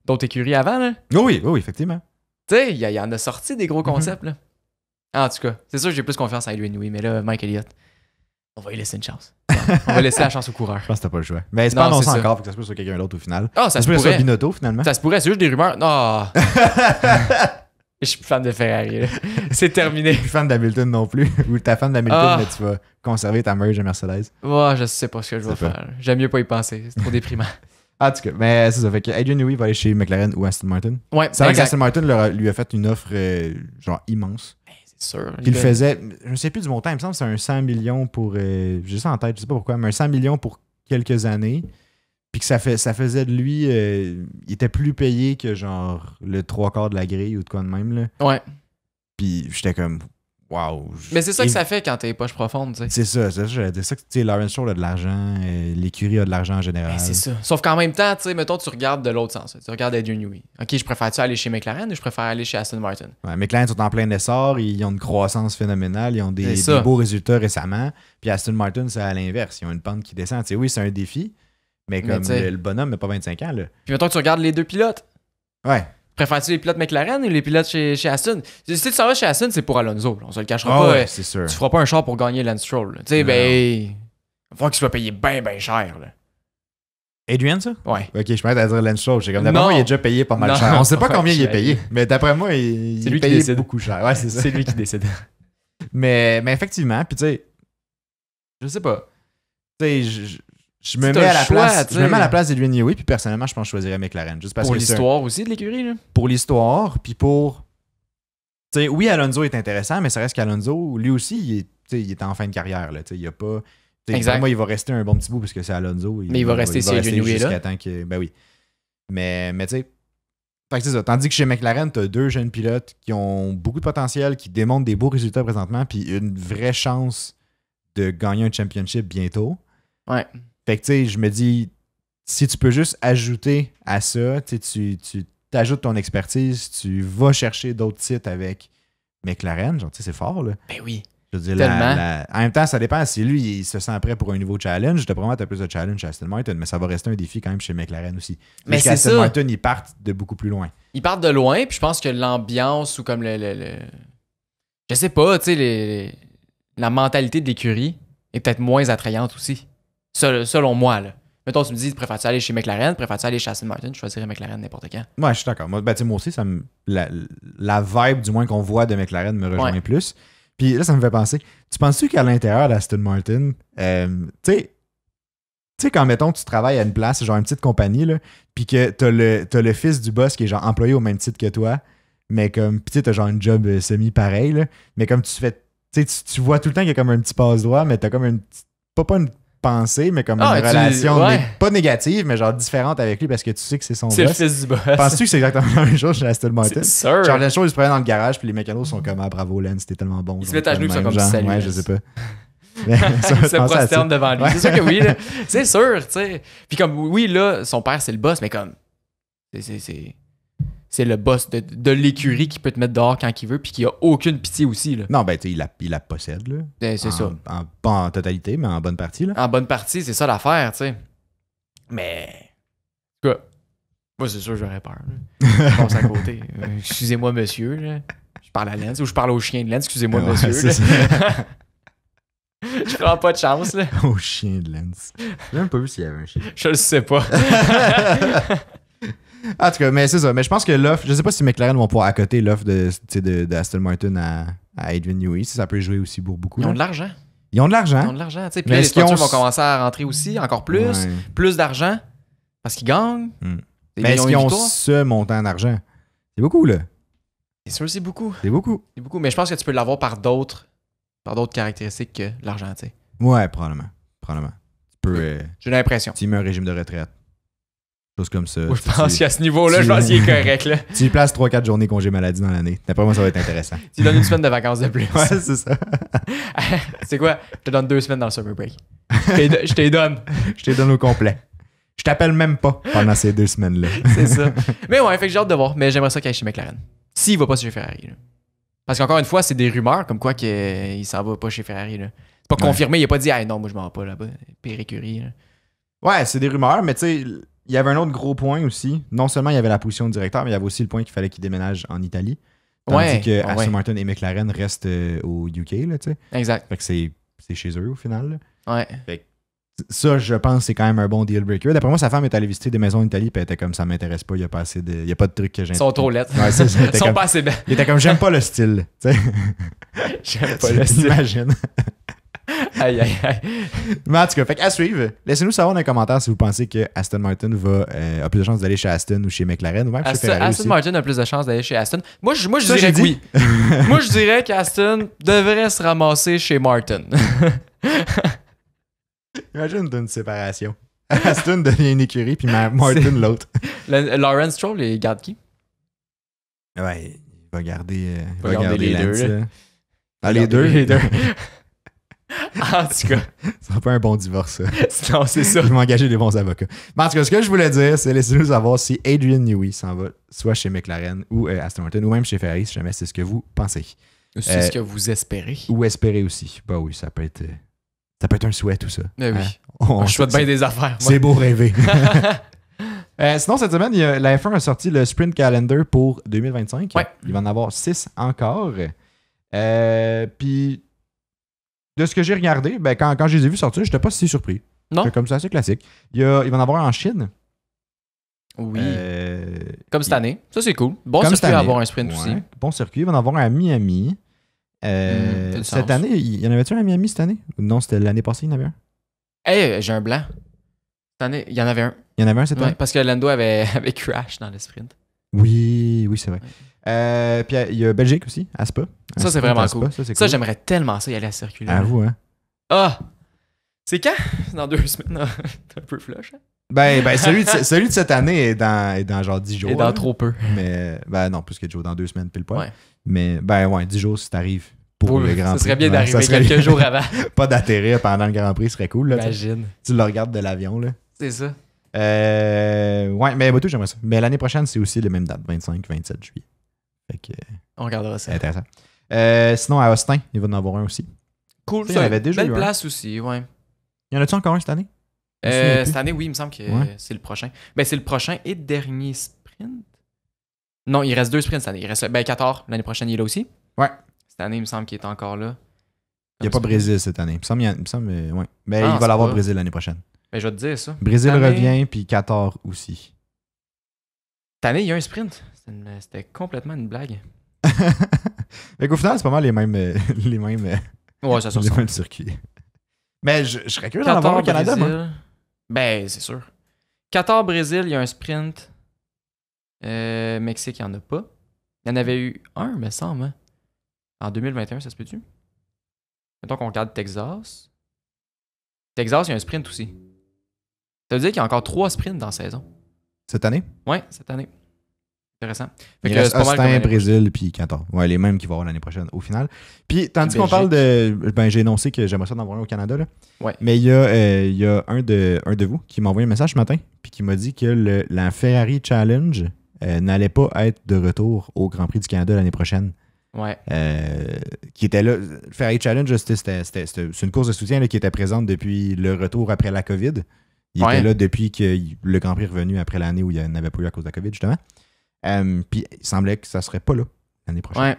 d'autres écuries avant, là. Oui, effectivement. Tu sais, il en a sorti des gros concepts, là. En tout cas, c'est sûr que j'ai plus confiance en Adrian Newey, mais là, Mike Elliott, on va lui laisser une chance. On va laisser la chance au coureur. Je pense que t'as pas le choix. Mais c'est pas annoncé encore, faut que ça se passe sur quelqu'un d'autre au final. Ah, ça se pourrait. Sur Binotto, finalement. Ça se pourrait, c'est juste des rumeurs. Non. Je suis plus fan de Ferrari. Là. C'est terminé. Je suis fan d'Hamilton non plus. Ou t'es fan d'Hamilton, mais tu vas conserver ta merge de Mercedes. Ouais, je sais pas ce que je vais faire. J'aime mieux pas y penser. C'est trop déprimant. En tout cas, mais c'est ça. Fait que Adrian Newey va aller chez McLaren ou Aston Martin. Ouais, c'est vrai qu'Aston Martin lui a fait une offre genre immense. C'est sûr. Il faisait, je ne sais plus du montant, il me semble que c'est un 100 millions pour. J'ai ça en tête, je sais pas pourquoi, mais un 100 millions pour quelques années. Puis que ça faisait de lui. Il était plus payé que genre le 3/4 de la grille ou de quoi de même. Là. Ouais. Puis j'étais comme. Waouh. Mais c'est ça que ça fait quand t'es poche profonde, tu sais. C'est ça que tu sais, Lawrence Stroll a de l'argent, l'écurie a de l'argent en général. Ben, c'est ça. Sauf qu'en même temps, tu sais, mettons, tu regardes de l'autre sens. Tu regardes Adrian Newey. Ok, je préfère-tu aller chez McLaren ou je préfère aller chez Aston Martin? Ouais, McLaren sont en plein essor, ils ont une croissance phénoménale, ils ont des beaux résultats récemment. Puis Aston Martin, c'est à l'inverse. Ils ont une pente qui descend. Tu sais, oui, c'est un défi, Mais comme le bonhomme n'a pas 25 ans, là. Puis mettons que tu regardes les deux pilotes. Ouais. Préfères-tu les pilotes McLaren ou les pilotes chez Aston? Si tu s'en vas chez Aston, c'est pour Alonso. On se le cachera pas. Ouais, c'est sûr. Tu feras pas un char pour gagner Lance Stroll. Tu sais, il va falloir qu'il soit payé bien cher. Là. Adrian, ça? Ouais. Ok, je m'arrête à dire Lance Stroll. D'après moi, il est déjà payé pas mal cher. On sait pas combien il est payé, mais d'après moi, il est payé beaucoup cher. Ouais, c'est ça. C'est lui qui décide. mais effectivement, puis tu sais, je sais pas. Tu sais, je me mets à la place d'Adrian Newey, puis personnellement, je pense que je choisirais McLaren. Juste parce pour l'histoire aussi de l'écurie, là. Pour l'histoire, puis pour... Tu sais, oui, Alonso est intéressant, mais ça reste qu'Alonso, lui aussi, il est en fin de carrière. Là, il y a pas... Pour moi, il va rester un bon petit bout parce que c'est Alonso. Mais il va rester si Adrian Newey est là. Temps que, ben oui. Mais tu sais... c'est ça. Tandis que chez McLaren, tu as 2 jeunes pilotes qui ont beaucoup de potentiel, qui démontrent des beaux résultats présentement, puis une vraie chance de gagner un championship bientôt. Ouais. Fait que tu sais, je me dis, si tu peux juste ajouter à ça, tu t'ajoutes ton expertise, tu vas chercher d'autres titres avec McLaren, genre tu sais, c'est fort là. Ben oui. Je veux dire, en même temps, ça dépend si lui, il se sent prêt pour un nouveau challenge. Je te promets, tu as plus de challenge chez Aston Martin, mais ça va rester un défi quand même chez McLaren aussi. Mais c'est Aston Martin, ils partent de beaucoup plus loin. Ils partent de loin, puis je pense que l'ambiance ou comme le... Je sais pas, tu sais, la mentalité de l'écurie est peut-être moins attrayante aussi. Selon moi, là. Mettons, tu me dis, préfères-tu aller chez McLaren, préfères-tu aller chez Aston Martin, je choisirais McLaren n'importe quand. Ouais, je suis d'accord. Moi aussi, la vibe, du moins, qu'on voit de McLaren me rejoint plus. Puis là, ça me fait penser, tu penses-tu qu'à l'intérieur d'Aston Martin, tu sais, quand, mettons, tu travailles à une place, genre une petite compagnie, là, puis que t'as le fils du boss qui est genre employé au même titre que toi, mais comme, puis tu sais, t'as genre une job semi-pareil, là, mais comme tu vois tout le temps qu'il y a comme un petit passe-droit, mais t'as comme une petite, pas une pensée, mais comme une relation pas négative, mais genre différente avec lui parce que tu sais que c'est son boss. C'est le fils du boss. Penses-tu que c'est exactement la même chose chez Aston Martin? C'est sûr. Genre, les choses, ils se prennent dans le garage, puis les mécanos sont comme, ah, bravo, Lance, t'es tellement bon. Ils se mettent à genoux, ils sont comme salut. Ouais, je sais pas. Ils se prosternent devant lui. C'est sûr que oui, là. C'est sûr, tu sais. Puis comme, oui, là, son père, c'est le boss, mais comme, c'est le boss de l'écurie qui peut te mettre dehors quand il veut, puis qui a aucune pitié aussi, là. Non, ben, tu sais, il la possède, là. C'est ça. Pas en totalité, mais en bonne partie, là. En bonne partie, c'est ça l'affaire, tu sais. Mais, en tout cas, moi, c'est sûr, j'aurais peur. Je passe à côté. Excusez-moi, monsieur, là. Je parle à Lance, ou je parle au chien de Lance, excusez-moi, monsieur. Je prends pas de chance, là. Au chien de Lance. J'ai même pas vu s'il y avait un chien. Je le sais pas. En tout cas, mais c'est ça. Mais je pense que l'offre, je sais pas si McLaren vont pouvoir accoter l'offre de Aston Martin à Adrian Newey. Ça peut jouer aussi pour beaucoup. Ils ont de l'argent. Ils ont de l'argent. Ils ont de l'argent. Puis là, les sponsors vont commencer à rentrer aussi, encore plus. Ouais. Plus d'argent. Parce qu'ils gagnent. Mais est-ce qu'ils ont ce montant d'argent? C'est beaucoup, là. C'est sûr, c'est beaucoup. C'est beaucoup. C'est beaucoup. Mais je pense que tu peux l'avoir par d'autres caractéristiques que l'argent, tu sais. Ouais, probablement. Tu peux. J'ai l'impression. Tu mets un régime de retraite. Chose comme ça. Ouais, je pense qu'à ce niveau-là, je pense qu'il est correct, là. Tu lui places 3-4 journées congé maladie dans l'année. D'après moi, ça va être intéressant. Tu lui donnes une semaine de vacances de plus. Ouais, c'est ça. C'est quoi? Je te donne 2 semaines dans le summer break. Je te donne. Je te donne au complet. Je t'appelle même pas pendant ces 2 semaines-là. C'est ça. Mais ouais, fait que j'ai hâte de voir. Mais j'aimerais ça qu'il aille chez McLaren. S'il va pas chez Ferrari, là. Parce qu'encore une fois, c'est des rumeurs comme quoi qu'il s'en va pas chez Ferrari, là. C'est pas confirmé. Il a pas dit, ah non, moi je m'en vais pas là-bas. Pire écurie, là. Ouais, c'est des rumeurs, mais tu sais, il y avait un autre gros point aussi. Non seulement il y avait la position de directeur, mais il y avait aussi le point qu'il fallait qu'il déménage en Italie. Tandis que Aston Martin et McLaren restent au UK, là, tu sais. Exact. Fait que c'est chez eux, au final. Là. Ouais. Fait que ça, je pense, c'est quand même un bon deal breaker. D'après moi, sa femme est allée visiter des maisons en Italie, puis elle était comme, ça m'intéresse pas, il y a pas assez de... Il y a pas de trucs que j'aime. Ils sont trop lettres. Ouais, ça, ils sont pas assez belles. Il était comme, j'aime pas le style, tu sais. J'aime pas le style. Imagine. Aïe. Mais en tout cas, fait à suivre. Laissez-nous savoir dans les commentaires si vous pensez que Aston Martin a plus de chances d'aller chez Aston ou chez McLaren ou même chez Ferrari Aston Martin a plus de chances d'aller chez Aston. Moi, je dirais que oui. Moi, je dirais qu'Aston devrait se ramasser chez Martin. Imagine une séparation. Aston devient une écurie, puis Martin l'autre. Lawrence Stroll, il garde qui? Ouais, il va garder les Lance, deux. Ah, les deux? En tout cas. Ce sera pas un bon divorce, ça. Non, c'est ça. Ils vont engager des bons avocats. Mais en tout cas, ce que je voulais dire, c'est laissez-nous savoir si Adrian Newey s'en va soit chez McLaren ou Aston Martin ou même chez Ferrari, si jamais c'est ce que vous pensez. C'est ce que vous espérez. Ou espérez aussi. Bah oui, ça peut être Ça peut être un souhait, tout ça. Mais oui. Je souhaite bien des affaires. C'est beau rêver. Sinon, cette semaine, la F1 a sorti le Sprint Calendar pour 2025. Ouais. Il va en avoir 6 encore. Puis, de ce que j'ai regardé, ben, quand je les ai vus sortir, j'étais pas si surpris. Non. Comme ça, c'est classique. Il va en avoir en Chine. Oui. Comme cette année. Ça, c'est cool. Bon circuit à avoir un sprint aussi. Bon circuit. Il va en avoir un à Miami. Cette année, il y en avait-tu un à Miami cette année? Non, c'était l'année passée, il y en avait un. J'ai un blanc. Cette année, il y en avait un. Il y en avait un cette année? Parce que Lando avait crash dans le sprint. Oui, c'est vrai. Puis il y a Belgique aussi, à Spa. Ça, c'est vraiment cool. Ça, j'aimerais tellement ça y aller à circuler. À vous, hein? Ah! C'est quand? Dans 2 semaines. T'es un peu flush, hein? Ben celui de cette année est dans genre 10 jours. Et dans trop peu. Mais, non, plus que 10 jours, dans 2 semaines, pile poil. Ouais. Mais, 10 jours si t'arrives pour le Grand Prix. Ça serait bien d'arriver quelques jours avant. Pas d'atterrir pendant le Grand Prix, ce serait cool. Là, imagine. Tu le regardes de l'avion, là. C'est ça. Mais tout, j'aimerais ça. Mais l'année prochaine, c'est aussi les mêmes dates, 25-27 juillet. Fait que, on regardera ça. C'est intéressant. Sinon, à Austin, il va en avoir un aussi. Cool, ça. Il y en avait déjà belle place aussi, ouais. Y en a-tu encore un cette année? Cette année, oui, il me semble que c'est le prochain. Ben, c'est le prochain et dernier sprint. Non, il reste 2 sprints cette année. Il reste 14, l'année prochaine, il est là aussi. Ouais. Cette année, il me semble qu'il est encore là. Il n'y a pas Brésil cette année. Il me semble ouais. Mais il va l'avoir Brésil l'année prochaine. Ben, je vais te dire ça. Brésil revient, puis Qatar aussi. Cette année, il y a un sprint. C'était complètement une blague. Fait qu'au final, c'est pas mal les mêmes ouais, ça les mêmes circuits. Mais je serais curieux d'en avoir au Canada, moi. Ben, c'est sûr. Qatar, Brésil, il y a un sprint. Mexique, il n'y en a pas. Il y en avait eu un, me semble. Hein? En 2021, ça se peut-tu? Mettons qu'on regarde Texas. Texas, il y a un sprint aussi. Ça veut dire qu'il y a encore 3 sprints dans la saison. Cette année? Ouais, cette année. Intéressant. Il reste Austin, Brésil, puis Qatar. Ouais, les mêmes qui vont avoir l'année prochaine, au final. Puis, tandis qu'on parle de... Ben, j'ai énoncé que j'aimerais ça d'en avoir un au Canada, là. Ouais. Mais il y a un de vous qui m'a envoyé un message ce matin, puis qui m'a dit que la Ferrari Challenge n'allait pas être de retour au Grand Prix du Canada l'année prochaine. Ouais. Qui était là. Le Ferrari Challenge, c'est une course de soutien là, qui était présente depuis le retour après la COVID. Il était là depuis que le Grand Prix est revenu après l'année où il n'avait pas eu à cause de la COVID, justement. Puis il semblait que ça serait pas là l'année prochaine. Ouais.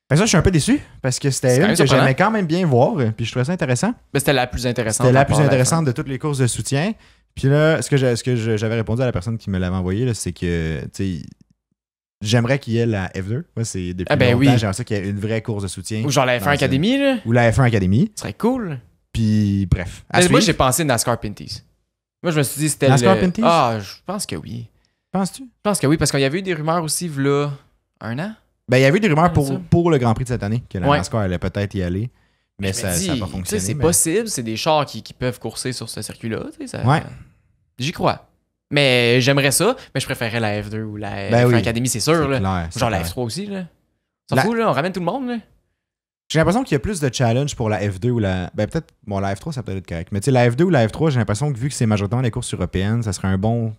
Fait que ça, je suis un peu déçu parce que c'était une que j'aimais quand même bien voir. Puis je trouvais ça intéressant. Mais c'était la plus intéressante. C'était la plus intéressante de toutes les courses de soutien. Puis là, ce que j'avais répondu à la personne qui me l'avait envoyé, là, c'est que j'aimerais qu'il y ait la F2. Moi, c'est depuis longtemps, j'aimerais ça qu'il y ait une vraie course de soutien. Ou genre la F1 Academy, là. Ou la F1 Academy. Ce serait cool. Puis bref. Moi, j'ai pensé NASCAR Pinties. Moi, je me suis dit c'était NASCAR Pinties? Ah, je pense que oui. Penses-tu? Je pense que oui, parce qu'il y avait eu des rumeurs aussi, v'là 1 an. Ben, il y avait eu des rumeurs pour le Grand Prix de cette année, que la NASCAR allait peut-être y aller. Mais ça n'a pas fonctionné. C'est possible, c'est des chars qui peuvent courser sur ce circuit-là. Ouais. J'y crois. Mais j'aimerais ça, mais je préférerais la F2 ou la F1 Academy, c'est sûr. Là. Clair, genre la F3 aussi. Là. S'en fout, là, on ramène tout le monde. Là. J'ai l'impression qu'il y a plus de challenge pour la F2 ou la... Ben peut-être... Bon, la F3, ça peut être correct. Mais tu sais, la F2 ou la F3, j'ai l'impression que vu que c'est majoritairement les courses européennes, ça serait un bon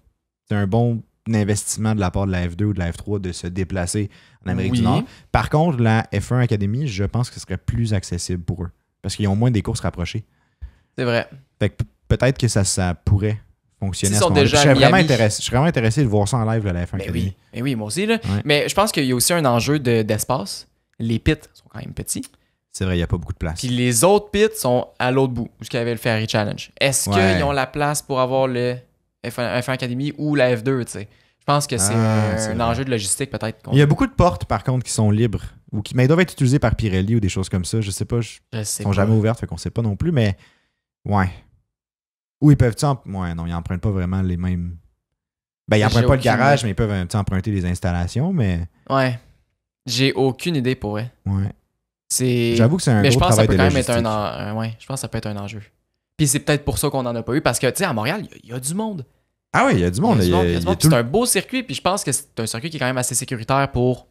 investissement de la part de la F2 ou de la F3 de se déplacer en Amérique du Nord. Par contre, la F1 Academy, je pense que ce serait plus accessible pour eux. Parce qu'ils ont moins des courses rapprochées. C'est vrai. Fait que peut-être que ça pourrait fonctionner à ce moment-là. Je serais vraiment intéressé de voir ça en live, là, la F1 Academy. Oui, moi aussi. Là. Ouais. Mais je pense qu'il y a aussi un enjeu d'espace. Les pits sont quand même petits. C'est vrai, il n'y a pas beaucoup de place. Puis les autres pits sont à l'autre bout, où il y avait le Ferrari Challenge. Est-ce qu'ils ont la place pour avoir le F1 Academy ou la F2, tu sais? Je pense que c'est un enjeu de logistique, peut-être. Il y a beaucoup de portes, par contre, qui sont libres. Mais ils doivent être utilisées par Pirelli ou des choses comme ça. Je sais pas. Ils sont jamais ouvertes, fait qu'on sait pas non plus, mais ouais. Ou ils peuvent-tu... Ouais, non, ils n'empruntent pas vraiment les mêmes... Ben, ils n'empruntent pas le garage, mais ils peuvent emprunter les installations, mais... Ouais. J'ai aucune idée pour vrai. Ouais. J'avoue que c'est un gros travail de logistique. Je pense que ça peut être un enjeu. Puis c'est peut-être pour ça qu'on n'en a pas eu, parce que, tu sais, à Montréal, il y a du monde. Ah oui, il y a du monde. C'est un beau circuit, puis je pense que c'est un circuit qui est quand même assez sécuritaire pour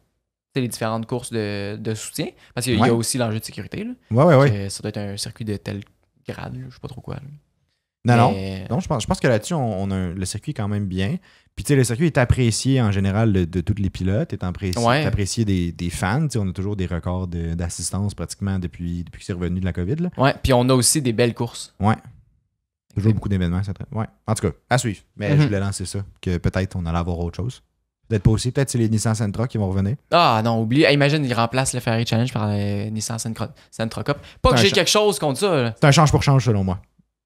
les différentes courses de soutien. Parce qu'il y a aussi l'enjeu de sécurité. Là. Ouais. Ça doit être un circuit de tel grade, là, je sais pas trop quoi. Là. Non, je pense que là-dessus, on a le circuit quand même bien. Puis, tu sais, le circuit est apprécié en général de tous les pilotes, est apprécié des fans. Tu sais, on a toujours des records d'assistance pratiquement depuis que c'est revenu de la COVID. Là. Ouais, puis on a aussi des belles courses. Ouais. Toujours beaucoup d'événements. Ouais. En tout cas, à suivre. Mais je voulais lancer ça, que peut-être on allait avoir autre chose. Peut-être pas aussi. Peut-être c'est les Nissan Sentra qui vont revenir. Ah non, oublie. Imagine, ils remplacent le Ferrari Challenge par le Nissan Sentra Cup. Pas que j'ai quelque chose contre ça. Là. C'est un change pour change, selon moi.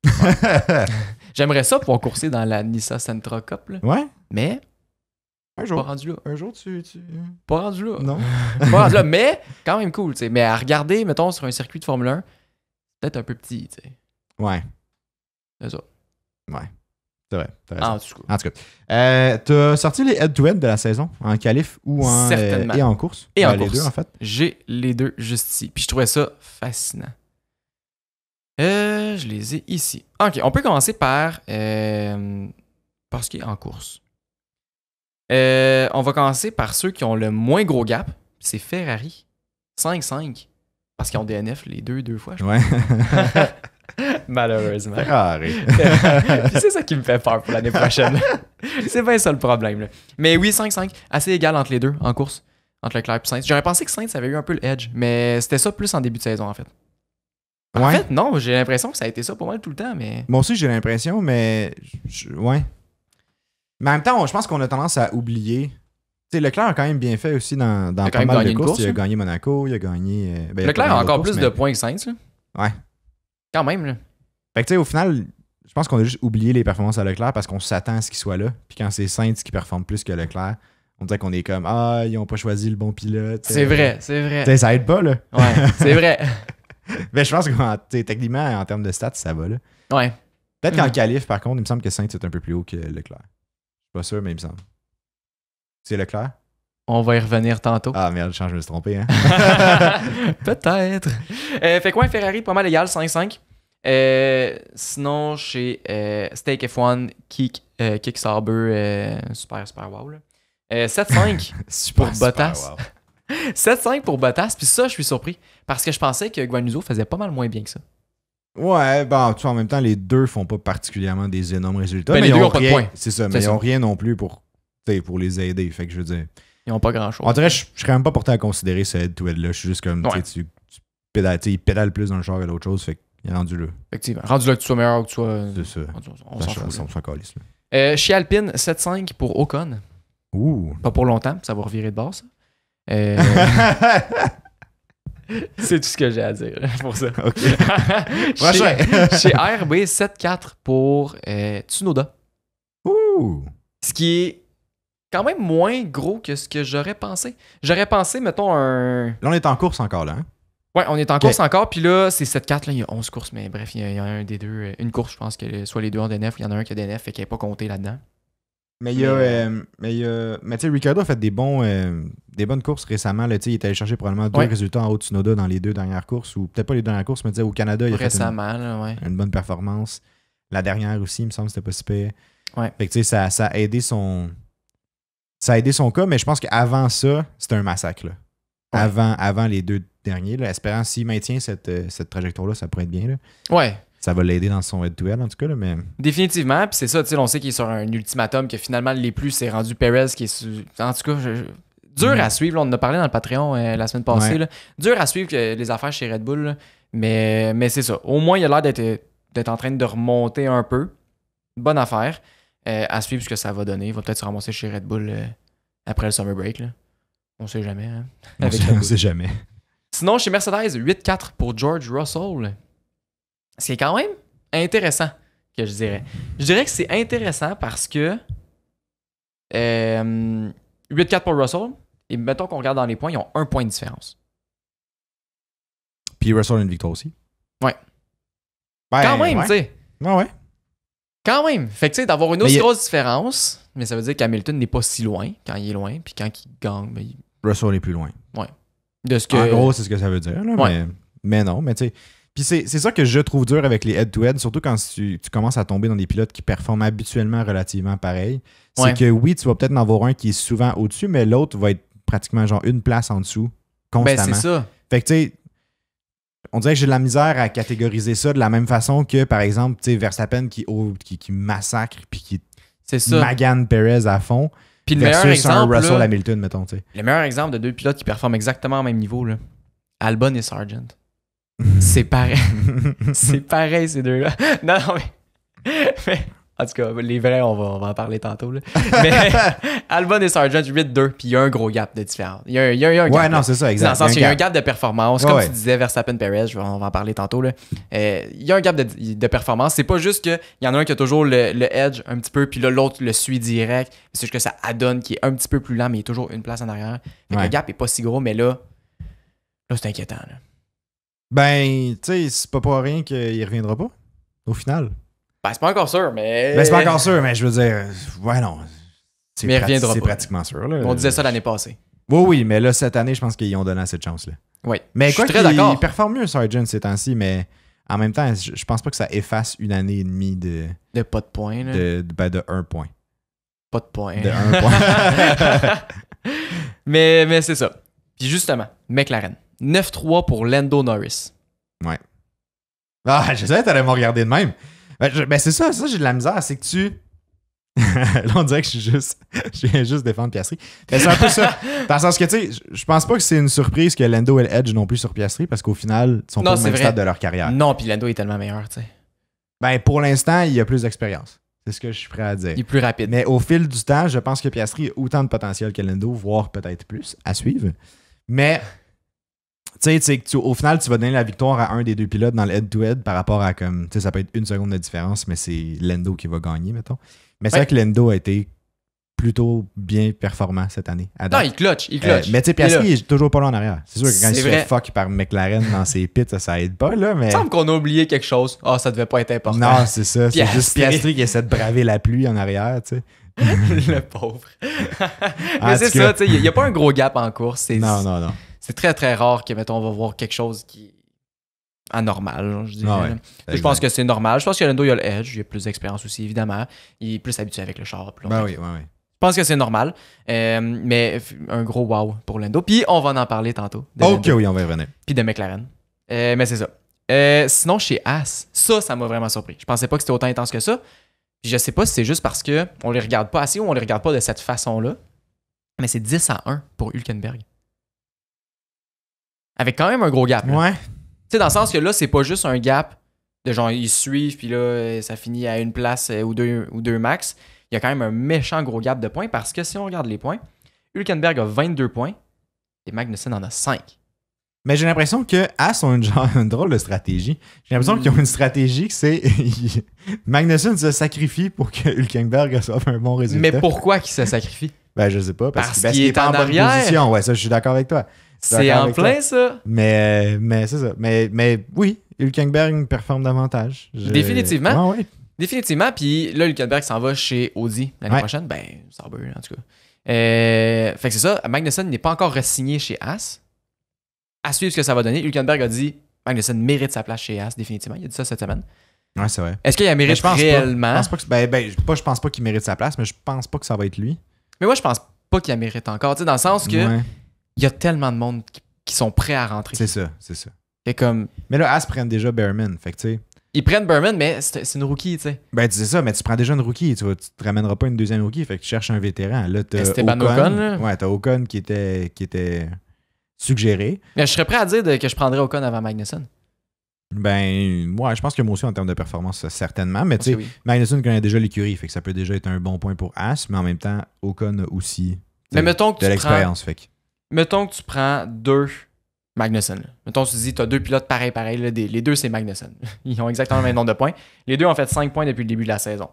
Ouais. J'aimerais ça pouvoir courser dans la Nissan Sentra Cup. Là. Ouais. Mais. Un jour. Pas rendu là. Un jour, tu... Pas rendu là. Non. Pas rendu là. Mais, quand même cool. T'sais. Mais à regarder, mettons, sur un circuit de Formule 1, peut-être un peu petit. T'sais. Ouais. C'est ça. Ouais. C'est vrai. En tout cas. T'as sorti les head-to-head de la saison en qualif ou et en course? Et en les course. deux, en fait. J'ai les deux juste ici. Puis je trouvais ça fascinant. Je les ai ici. OK, on peut commencer par ce qui est en course. On va commencer par ceux qui ont le moins gros gap. C'est Ferrari. 5-5. Parce qu'ils ont DNF les deux fois, je crois. Ouais. Malheureusement. Ferrari. Puis c'est ça qui me fait peur pour l'année prochaine. C'est bien ça le problème. Là. Mais oui, 5-5. Assez égal entre les deux en course. Entre Leclerc et Sainz. J'aurais pensé que Sainz avait eu un peu le edge. Mais c'était ça plus en début de saison, en fait. En fait, non, j'ai l'impression que ça a été ça pour moi tout le temps, mais... Moi aussi, j'ai l'impression, mais... Ouais. Mais en même temps, je pense qu'on a tendance à oublier... Tu sais, Leclerc a quand même bien fait aussi dans pas mal de courses. Il a gagné Monaco, il a gagné... Leclerc a encore plus de points que Sainz, là. Ouais. Quand même, là. Fait que tu sais, au final, je pense qu'on a juste oublié les performances à Leclerc parce qu'on s'attend à ce qu'il soit là. Puis quand c'est Sainz qui performe plus que Leclerc, on dirait qu'on est comme « Ah, ils ont pas choisi le bon pilote. » C'est vrai. Tu sais, ça aide pas, là. Ouais, c'est vrai. Mais je pense que techniquement, en termes de stats, ça va, là. Ouais. Peut-être qu'en qualif, par contre, il me semble que Sainz est un peu plus haut que Leclerc. Je suis pas sûr, mais il me semble. C'est Leclerc? On va y revenir tantôt. Ah merde, je me suis trompé, hein? Peut-être. Fait quoi, Ferrari, pas mal égal, 5-5. Sinon, chez Steak F1, Kick Sauber, super wow, là. 7-5 pour Bottas. Wow. 7-5 pour Bottas, puis ça, je suis surpris. Parce que je pensais que Guan Yu Zhou faisait pas mal moins bien que ça. Ouais, bon, tu vois, en même temps, les deux font pas particulièrement des énormes résultats. Mais les deux ont pas de points. C'est ça, mais ils ont rien non plus pour les aider. Fait que je veux dire. Ils ont pas grand-chose. En vrai, je serais même pas porté à considérer ce head-to-head-là. Je suis juste comme, tu pédales plus dans le char que d'autres choses. Fait qu'il est rendu là. Effectivement. Rendu là que tu sois meilleur ou que tu sois. C'est ça. On s'en fout. Chez Alpine, 7-5 pour Ocon. Ouh. Pas pour longtemps, ça va revirer de base, ça. C'est tout ce que j'ai à dire pour ça. OK. Prochain. Chez RB, 7-4 pour Tsunoda. Ouh. Ce qui est quand même moins gros que ce que j'aurais pensé. J'aurais pensé, mettons, un... Là, on est en course encore, là. Hein? Ouais, on est en course encore. Puis là, c'est 7-4. Là, il y a 11 courses, mais bref, il y a un des deux. Une course, je pense que soit les deux ont DNF, il y en a un qui a DNF, fait qu'il n'est pas compté là-dedans. Mais tu sais, Ricciardo a fait des bonnes courses récemment. Là, il est allé chercher probablement 2 résultats en haut de Tsunoda dans les 2 dernières courses, ou peut-être pas les dernières courses, mais au Canada, il a fait une bonne performance. La dernière aussi, il me semble que c'était pas si pire. Ouais. Fait que ça a aidé son cas, mais je pense qu'avant ça, c'était un massacre. Là. Ouais. Avant les 2 derniers, là, espérant s'il maintient cette trajectoire-là, ça pourrait être bien. Là. Ouais. Ça va l'aider dans son head-to-head, en tout cas. Là, mais... Définitivement. Puis c'est ça, on sait qu'il est sur un ultimatum, que finalement, les plus, c'est rendu Perez qui est en tout cas, dur à suivre. Là, on en a parlé dans le Patreon la semaine passée. Là. Dur à suivre les affaires chez Red Bull. Là. Mais c'est ça. Au moins, il a l'air d'être en train de remonter un peu. Bonne affaire. À suivre ce que ça va donner. Il va peut-être se ramasser chez Red Bull après le summer break. Là. On sait jamais. Hein? On sait jamais. Sinon, chez Mercedes, 8-4 pour George Russell. C'est quand même intéressant, que je dirais. Je dirais que c'est intéressant parce que 8-4 pour Russell, et mettons qu'on regarde dans les points, ils ont 1 point de différence. Puis Russell a une victoire aussi. Ouais. Quand même, tu sais. Ouais. Quand même. Fait que tu sais, d'avoir une aussi grosse différence, mais ça veut dire qu'Hamilton n'est pas si loin quand il est loin, puis quand il gagne, Russell est plus loin. Ouais. En gros, c'est ce que ça veut dire. Là, ouais. Mais non, mais tu sais. Puis c'est ça que je trouve dur avec les head-to-head, surtout quand tu commences à tomber dans des pilotes qui performent habituellement relativement pareil. C'est que oui, tu vas peut-être en avoir un qui est souvent au-dessus, mais l'autre va être pratiquement genre une place en dessous, constamment. Ben c'est ça. Fait que tu sais, On dirait que j'ai de la misère à catégoriser ça de la même façon que, par exemple, Verstappen qui massacre puis qui magane Perez à fond. Puis le meilleur exemple, un Russell Hamilton, mettons. T'sais. Le meilleur exemple de deux pilotes qui performent exactement au même niveau, là. Albon et Sargent. C'est pareil. C'est pareil, ces deux-là. Non, mais en tout cas, les vrais, on va en parler tantôt. Là. Mais Albon et Sargent, 8-2, puis il y a un gros gap de différence. Il y a un gap. Ouais, non, c'est ça, exact. Dans le sens qu'il y a un gap de performance. Comme tu disais, Verstappen-Perez, on va en parler tantôt. Là. Il y a un gap de performance. C'est pas juste qu'il y en a un qui a toujours le edge un petit peu, puis là, l'autre le suit direct. C'est juste que ça adonne qui est un petit peu plus lent, mais il est toujours une place en arrière. Le gap est pas si gros, mais là c'est inquiétant. Là. Ben, tu sais, c'est pas pour rien qu'il reviendra pas, au final. Ben, c'est pas encore sûr, mais... Ben, c'est pas encore sûr, mais je veux dire... Ouais, non. Mais il reviendra pas. C'est pratiquement sûr, là. On disait ça l'année passée. Oui, mais là, cette année, je pense qu'ils ont donné cette chance-là. Oui. Mais je suis très d'accord. Il performe mieux, Sargent, ces temps-ci, mais en même temps, je pense pas que ça efface une année et demie de... De pas de points, là. De 1 point. Pas de points. De 1 point. mais c'est ça. Puis justement, McLaren. 9-3 pour Lando Norris. Ouais. Ah, je savais que t'allais me regarder de même. Ben c'est ça, j'ai de la misère. C'est que tu... Là, on dirait que je viens juste défendre Piastri. Mais c'est un peu ça. Dans le sens que, tu sais, je pense pas que c'est une surprise que Lando et Edge non plus sur Piastri parce qu'au final, ils sont pas au même stade de leur carrière. Non, puis Lando est tellement meilleur, tu sais. Ben, pour l'instant, il a plus d'expérience. C'est ce que je suis prêt à dire. Il est plus rapide. Mais au fil du temps, je pense que Piastri a autant de potentiel que Lando, voire peut-être plus, à suivre. Mais... Tu sais, au final, tu vas donner la victoire à un des deux pilotes dans le head-to-head par rapport à comme. Tu sais, ça peut être 1 seconde de différence, mais c'est Lando qui va gagner, mettons. Mais c'est vrai que Lando a été plutôt bien performant cette année. Non, il clutch. Mais tu sais, Piastri est toujours pas là en arrière. C'est sûr que quand il se fait fuck par McLaren dans ses pits, ça aide pas, là. Mais... Il semble qu'on a oublié quelque chose. Ça devait pas être important. Non, c'est ça. C'est juste Piastri qui essaie de braver la pluie en arrière, tu sais. Le pauvre. Mais c'est ça, tu sais, il n'y a pas un gros gap en course. Non. C'est très, très rare que, mettons, on va voir quelque chose qui est anormal, je dirais. Je pense que c'est normal. Je pense que Lando, il a le edge. Il a plus d'expérience aussi, évidemment. Il est plus habitué avec le char. Oui. Je pense que c'est normal. Mais un gros wow pour Lando. Puis, on va en parler tantôt. Oui, on va y revenir. Puis de McLaren. Mais c'est ça. Sinon, chez As, ça m'a vraiment surpris. Je pensais pas que c'était autant intense que ça. Puis je sais pas si c'est juste parce qu'on les regarde pas assez ou on les regarde pas de cette façon-là. Mais c'est 10-1 pour Hülkenberg. Avec quand même un gros gap. Ouais. Tu sais, dans le sens que là, c'est pas juste un gap de genre, ils suivent, puis là, ça finit à une place ou deux max. Il y a quand même un méchant gros gap de points parce que si on regarde les points, Hülkenberg a 22 points et Magnussen en a 5. Mais j'ai l'impression que As ont une drôle de stratégie. J'ai l'impression qu'ils ont une stratégie que c'est Magnussen se sacrifie pour que Hülkenberg reçoive un bon résultat. Mais pourquoi qu'il se sacrifie? Ben, je sais pas. Parce qu'il est en arrière. Bonne position. Ouais, ça, je suis d'accord avec toi. C'est en plein, ça. Mais c'est ça. Mais oui, Hülkenberg performe davantage. Définitivement. Ouais. Définitivement. Puis là, Hülkenberg s'en va chez Audi l'année prochaine. Ben, ça va, en tout cas. Fait que c'est ça. Magnussen n'est pas encore re-signé chez As. À suivre ce que ça va donner. Hülkenberg a dit Magnussen mérite sa place chez As, définitivement. Il a dit ça cette semaine. Ouais, c'est vrai. Est-ce qu'il la mérite réellement? Je pense pas qu'il mérite sa place, mais je pense pas que ça va être lui. Mais moi, je pense pas qu'il la mérite encore. Tu sais, dans le sens que il y a tellement de monde qui sont prêts à rentrer. C'est ça. Fait comme... Mais là, As prennent déjà Behrman. Fait que tu sais. Ils prennent Behrman, mais c'est une rookie, tu sais. Ben, tu sais ça, mais tu prends déjà une rookie. Tu te ramèneras pas une deuxième rookie. Fait que tu cherches un vétéran. Là, t'as Esteban Ocon, là. Ouais, t'as Ocon qui était suggéré. Mais je serais prêt à dire que je prendrais Ocon avant Magnussen. Ben, ouais, je pense que moi aussi en termes de performance, certainement. Mais tu sais, Magnussen connaît déjà l'écurie. Fait que ça peut déjà être un bon point pour As. Mais en même temps, Ocon a aussi mais mettons que de l'expérience. Mettons que tu prends 2 Magnussen. Là. Mettons que tu dis, tu as 2 pilotes pareil. Là, les 2, c'est Magnussen. Ils ont exactement le même nombre de points. Les 2 ont fait 5 points depuis le début de la saison.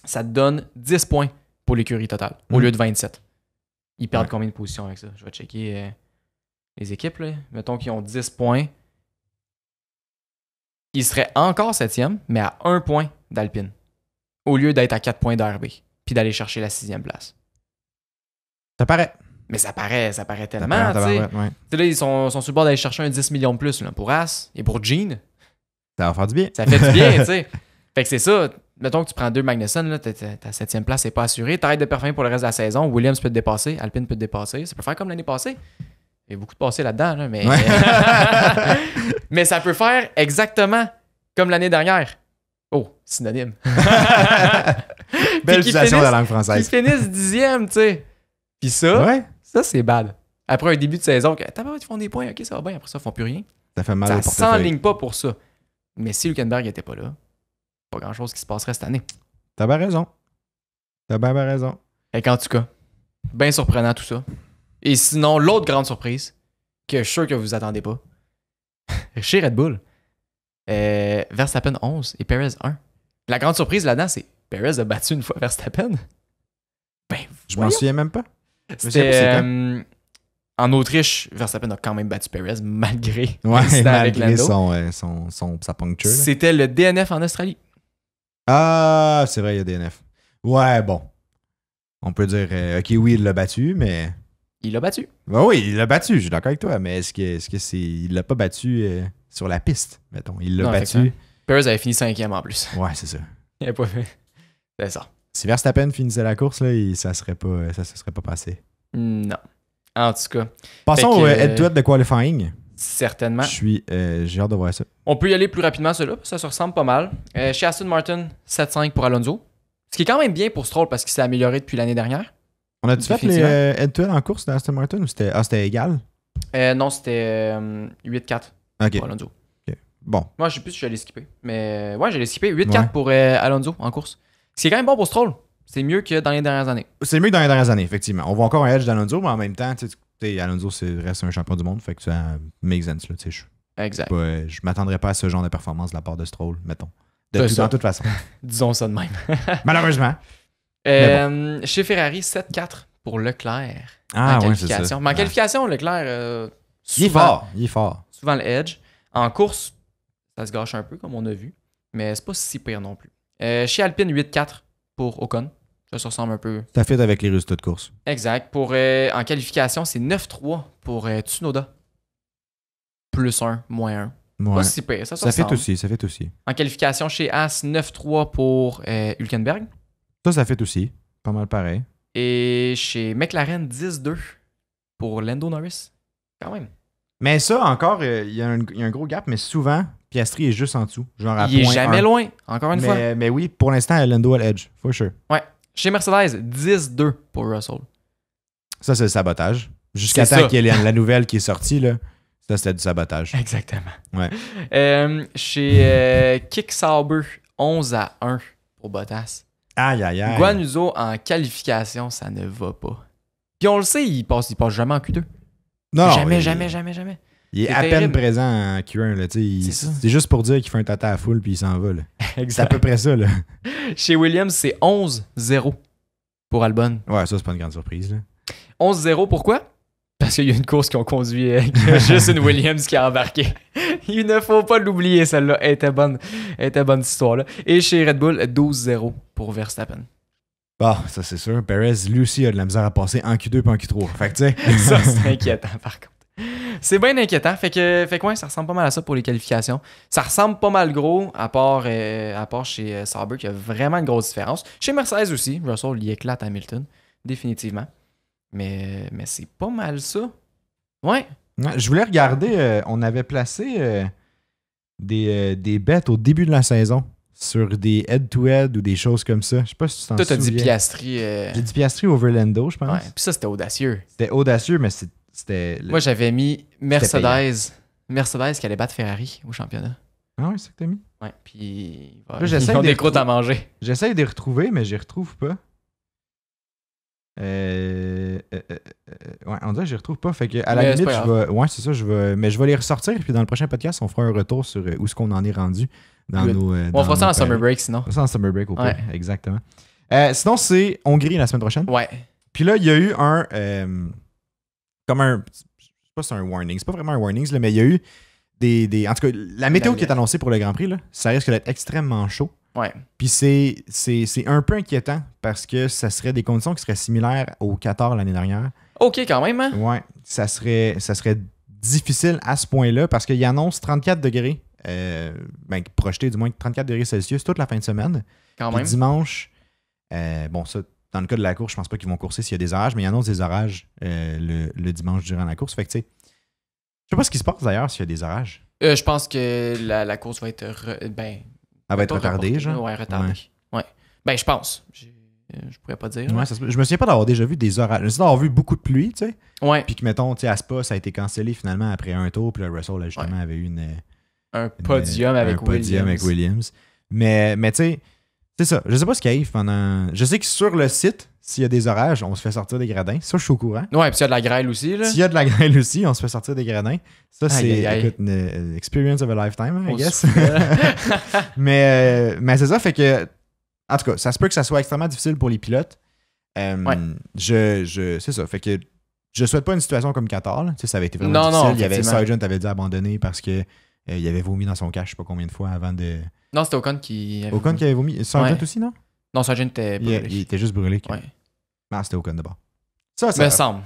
Ça te donne 10 points pour l'écurie totale, au lieu de 27. Ils perdent combien de positions avec ça? Je vais checker les équipes. Là. Mettons qu'ils ont 10 points. Ils seraient encore 7e, mais à 1 point d'Alpine. Au lieu d'être à 4 points d'RB. Puis d'aller chercher la 6e place. Ça paraît. Mais ça paraît tellement, tu sais. Là, ils sont sur le bord d'aller chercher un 10 millions de plus là, pour As et pour Gene. Ça va faire du bien. Ça fait du bien, tu sais. Fait que c'est ça. Mettons que tu prends 2 Magnussen, là, ta 7e place n'est pas assurée. T'arrêtes de performer pour le reste de la saison. Williams peut te dépasser. Alpine peut te dépasser. Ça peut faire comme l'année passée. Il y a beaucoup de passé là-dedans, là, mais... mais ça peut faire exactement comme l'année dernière. Oh, synonyme. Belle utilisation de la langue française. Qu'ils finissent 10e, tu sais. Puis ça, ça c'est bad. Après un début de saison, ils font des points, ok, ça va bien. Après ça, ils font plus rien. Ça fait mal ça au portefeuille. s'enligne pas pour ça. Mais si Hülkenberg n'était pas là, pas grand-chose qui se passerait cette année. T'as bien raison. T'as bien raison. Et en tout cas, bien surprenant tout ça. Et sinon, l'autre grande surprise, que je suis sûr que vous attendez pas, chez Red Bull, Verstappen 11 et Perez 1. La grande surprise là-dedans, c'est Perez a battu une fois Verstappen. Ben, je m'en souviens même pas. C'était en Autriche, Verstappen a quand même battu Perez malgré malgré sa puncture. C'était le DNF en Australie. Ah, c'est vrai, il y a DNF. Ouais, bon. On peut dire, ok, oui, il l'a battu, mais... Il l'a battu. Ben oui, il l'a battu, je suis d'accord avec toi, mais est-ce que c'est... Il l'a pas battu sur la piste, mettons. Il l'a battu. Perez avait fini 5e en plus. Ouais, c'est ça. Il avait pas fait. C'est ça. Si Verstappen finissait la course, là, ça se serait pas passé. Non. En tout cas. Passons au head-to-head de qualifying. Certainement. J'ai hâte de voir ça. On peut y aller plus rapidement, cela, ça se ressemble pas mal. Chez Aston Martin, 7-5 pour Alonso. Ce qui est quand même bien pour Stroll parce qu'il s'est amélioré depuis l'année dernière. On a-tu fait les head-to-head en course d'Aston Martin ou c'était égal? Non, c'était 8-4 pour Alonso. Okay. Bon. Moi, je sais plus si j'allais skipper. Mais ouais, j'allais skipper 8-4 pour Alonso en course. Ce qui est quand même bon pour Stroll. C'est mieux que dans les dernières années. C'est mieux que dans les dernières années, effectivement. On voit encore un edge d'Alonso, mais en même temps, Alonso reste un champion du monde, fait que ça make sense. Là, exact. Je m'attendrais pas à ce genre de performance de la part de Stroll, mettons. De toute façon. Disons ça de même. Malheureusement. Chez Ferrari, 7-4 pour Leclerc. Ah, ouais, c'est ça. Mais en qualification, Leclerc, souvent, il est fort. Souvent le edge. En course, ça se gâche un peu, comme on a vu. Mais c'est pas si pire non plus. Chez Alpine, 8-4 pour Ocon. Ça ressemble un peu. Ça fait avec les résultats de course. Exact. En qualification, c'est 9-3 pour Tsunoda. Plus 1, moins 1. Ouais. Pas si pire. Ça fait aussi. En qualification, chez As, 9-3 pour Hülkenberg. Ça fait aussi. Pas mal pareil. Et chez McLaren, 10-2 pour Lando Norris. Quand même. Mais ça, encore, il y a un gros gap, mais souvent, Piastri est juste en dessous. Genre à il est jamais loin, encore une fois. Mais oui, pour l'instant, Lando a l'edge, for sure. Ouais. Chez Mercedes, 10-2 pour Russell. Ça, c'est le sabotage. Jusqu'à temps qu'il y ait la nouvelle qui est sortie, là. Ça, c'était du sabotage. Exactement. Ouais. Chez Kick Sauber, 11-1 pour Bottas. Aïe, aïe, aïe. Guan Yu Zhou en qualification, ça ne va pas. Puis on le sait, il passe jamais en Q2. Non. Jamais. Il est à peine présent en Q1. Là, c'est juste pour dire qu'il fait un tata à full puis il s'en va. Là. C'est à peu près ça. Là. Chez Williams, c'est 11-0 pour Albon. Ouais, ça, c'est pas une grande surprise. Là. 11-0, pourquoi? Parce qu'il y a une course qui ont conduit juste une Williams qui a embarqué. Il ne faut pas l'oublier, celle-là. Elle était bonne cette histoire-là. Et chez Red Bull, 12-0 pour Verstappen. Bon, ça c'est sûr. Perez, lui aussi, a de la misère à passer en Q2 et en Q3. Fait que tu sais. Ça, c'est inquiétant, par contre. C'est bien inquiétant. Fait que ouais, ça ressemble pas mal à ça pour les qualifications. Ça ressemble pas mal gros, à part chez Sauber, qui a vraiment une grosse différence. Chez Mercedes aussi, Russell, il éclate Hamilton, définitivement. Mais c'est pas mal ça. Ouais. Je voulais regarder, on avait placé des bets au début de la saison sur des head-to-head ou des choses comme ça. Je sais pas si tu t'en souviens. Toi, t'as dit Piastri. J'ai dit Piastri over Lando, je pense. Ouais, puis ça, c'était audacieux. C'était audacieux, mais c'était... Moi, j'avais mis Mercedes qui allait battre Ferrari au championnat. Ah ouais, c'est ça que t'as mis? Ouais, puis... Ils ont des croûtes à manger. J'essaie de les retrouver, mais je les retrouve pas. Ouais, on dirait que je les retrouve pas. Fait que à la limite, je vais. Ouais, c'est ça, mais je vais les ressortir. Puis dans le prochain podcast, on fera un retour sur où est-ce qu'on en est rendu dans nos. On fera ça en summer break sinon. On fera ça en summer break, ok. Exactement. Sinon, c'est Hongrie la semaine prochaine. Ouais. Puis là, il y a eu un. Comme un. Je sais pas si c'est un warning. C'est pas vraiment un warning, là, mais il y a eu en tout cas, la météo qui est annoncée pour le Grand Prix, là, ça risque d'être extrêmement chaud. Ouais. Puis c'est un peu inquiétant parce que ça serait des conditions qui seraient similaires au Qatar l'année dernière. OK, quand même, hein? Ouais. Ça serait difficile à ce point-là parce qu'il annonce 34 degrés, projeté du moins 34 degrés Celsius toute la fin de semaine. Quand même. Dimanche, bon, ça, dans le cas de la course, je pense pas qu'ils vont courser s'il y a des orages, mais il y en a des orages le dimanche durant la course. Fait que, tu sais, je sais pas ce qui se passe d'ailleurs s'il y a des orages. Je pense que la course va être... Elle va être retardée, genre? Ouais, retardée. Ouais. Ben, je pense. Je pourrais pas dire. Ouais, je me souviens pas d'avoir déjà vu des orages. Je me souviens d'avoir vu beaucoup de pluie, tu sais. Ouais. Puis que, mettons, tu sais, à Spa, ça a été cancellé finalement après un tour. Puis le Russell, là, justement, avait eu un podium avec Williams. Mais tu sais, c'est ça. Je sais pas ce qui arrive pendant... Je sais que sur le site, s'il y a des orages, on se fait sortir des gradins. Ça, je suis au courant. Ouais, puis s'il y a de la grêle aussi, là. S'il y a de la grêle aussi, on se fait sortir des gradins. Ça, c'est écoute, une experience of a lifetime, I guess. mais c'est ça, fait que... En tout cas, ça se peut que ça soit extrêmement difficile pour les pilotes. C'est ça. Fait que je souhaite pas une situation comme Qatar. Là. Tu sais, ça avait été vraiment difficile. Il y avait Sargent avait dû abandonner parce que il avait vomi dans son cash, je sais pas combien de fois avant de. Non, c'était Ocon qui avait Ocon qui avait vomi. Sargent aussi, non? Non, Sargent était brûlé. Il était juste brûlé. Ouais. Non, c'était Ocon d'abord. Ça me semble.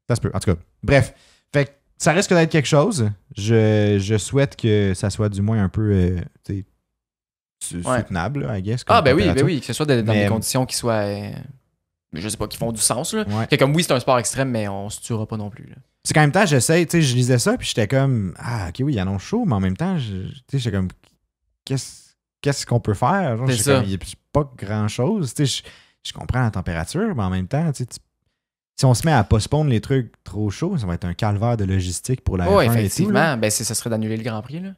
Ça se peut. En tout cas, bref. Fait que ça risque d'être quelque chose. Je souhaite que ça soit du moins un peu soutenable, I guess. Ben oui, que ce soit dans des conditions qui soient, je sais pas, qui font du sens. Là. Ouais. Que comme oui, c'est un sport extrême, mais on se tuera pas non plus. C'est qu'en même temps, j'essaie, tu sais, je lisais ça, puis j'étais comme, ok, oui, ils en ont chaud, mais en même temps, j'étais comme, qu'est-ce qu'on peut faire? Genre, il n'y a pas grand-chose. Tu sais, je comprends la température, mais en même temps, tu sais, si on se met à postpone les trucs trop chauds, ça va être un calvaire de logistique pour la F1 effectivement. et tout, ça serait d'annuler le Grand Prix. Là.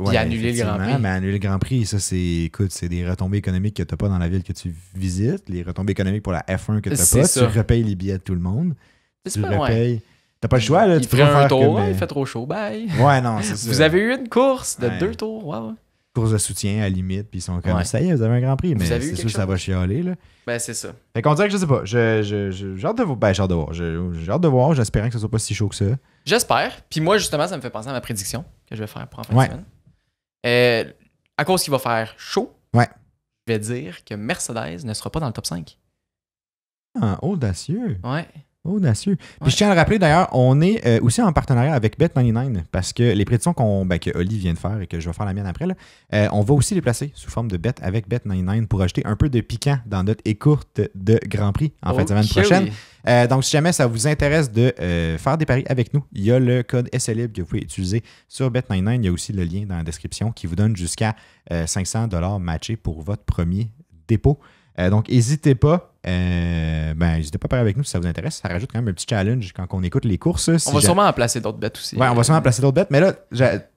Puis annuler le Grand Prix. Mais annuler le Grand Prix, ça, c'est des retombées économiques que tu n'as pas dans la ville que tu visites, les retombées économiques pour la F1 que tu n'as pas. Ça. Tu repayes les billets de tout le monde. Tu repayes. T'as pas le choix, là. Il ferait un tour, il fait trop chaud, bye. Ouais, non, c'est ça. Vous avez eu une course de 2 tours, wow. Course de soutien à la limite, puis ils sont comme ça y est, vous avez un Grand Prix, mais c'est sûr que ça va chialer, là. Ben, c'est ça. Fait qu'on dirait que je sais pas. J'ai hâte de voir. Ben, j'ai hâte de voir. J'ai hâte de voir. J'espère que ça soit pas si chaud que ça. J'espère. Puis moi, justement, ça me fait penser à ma prédiction que je vais faire pour en fin de semaine. À cause qu'il va faire chaud, je vais dire que Mercedes ne sera pas dans le top 5. Ah, audacieux. Ouais. Audacieux. Puis je tiens à le rappeler d'ailleurs, on est aussi en partenariat avec Bet99 parce que les prédictions que Oli vient de faire et que je vais faire la mienne après, là, on va aussi les placer sous forme de bet avec Bet99 pour ajouter un peu de piquant dans notre écourte de Grand Prix en fin de semaine prochaine. Donc si jamais ça vous intéresse de faire des paris avec nous, il y a le code SLIB que vous pouvez utiliser sur Bet99. Il y a aussi le lien dans la description qui vous donne jusqu'à 500$ matchés pour votre premier dépôt. Donc, n'hésitez pas. N'hésitez pas à parler avec nous si ça vous intéresse. Ça rajoute quand même un petit challenge quand on écoute les courses. On va sûrement en placer d'autres bêtes aussi. Ouais, on va sûrement en placer d'autres bêtes. Mais là,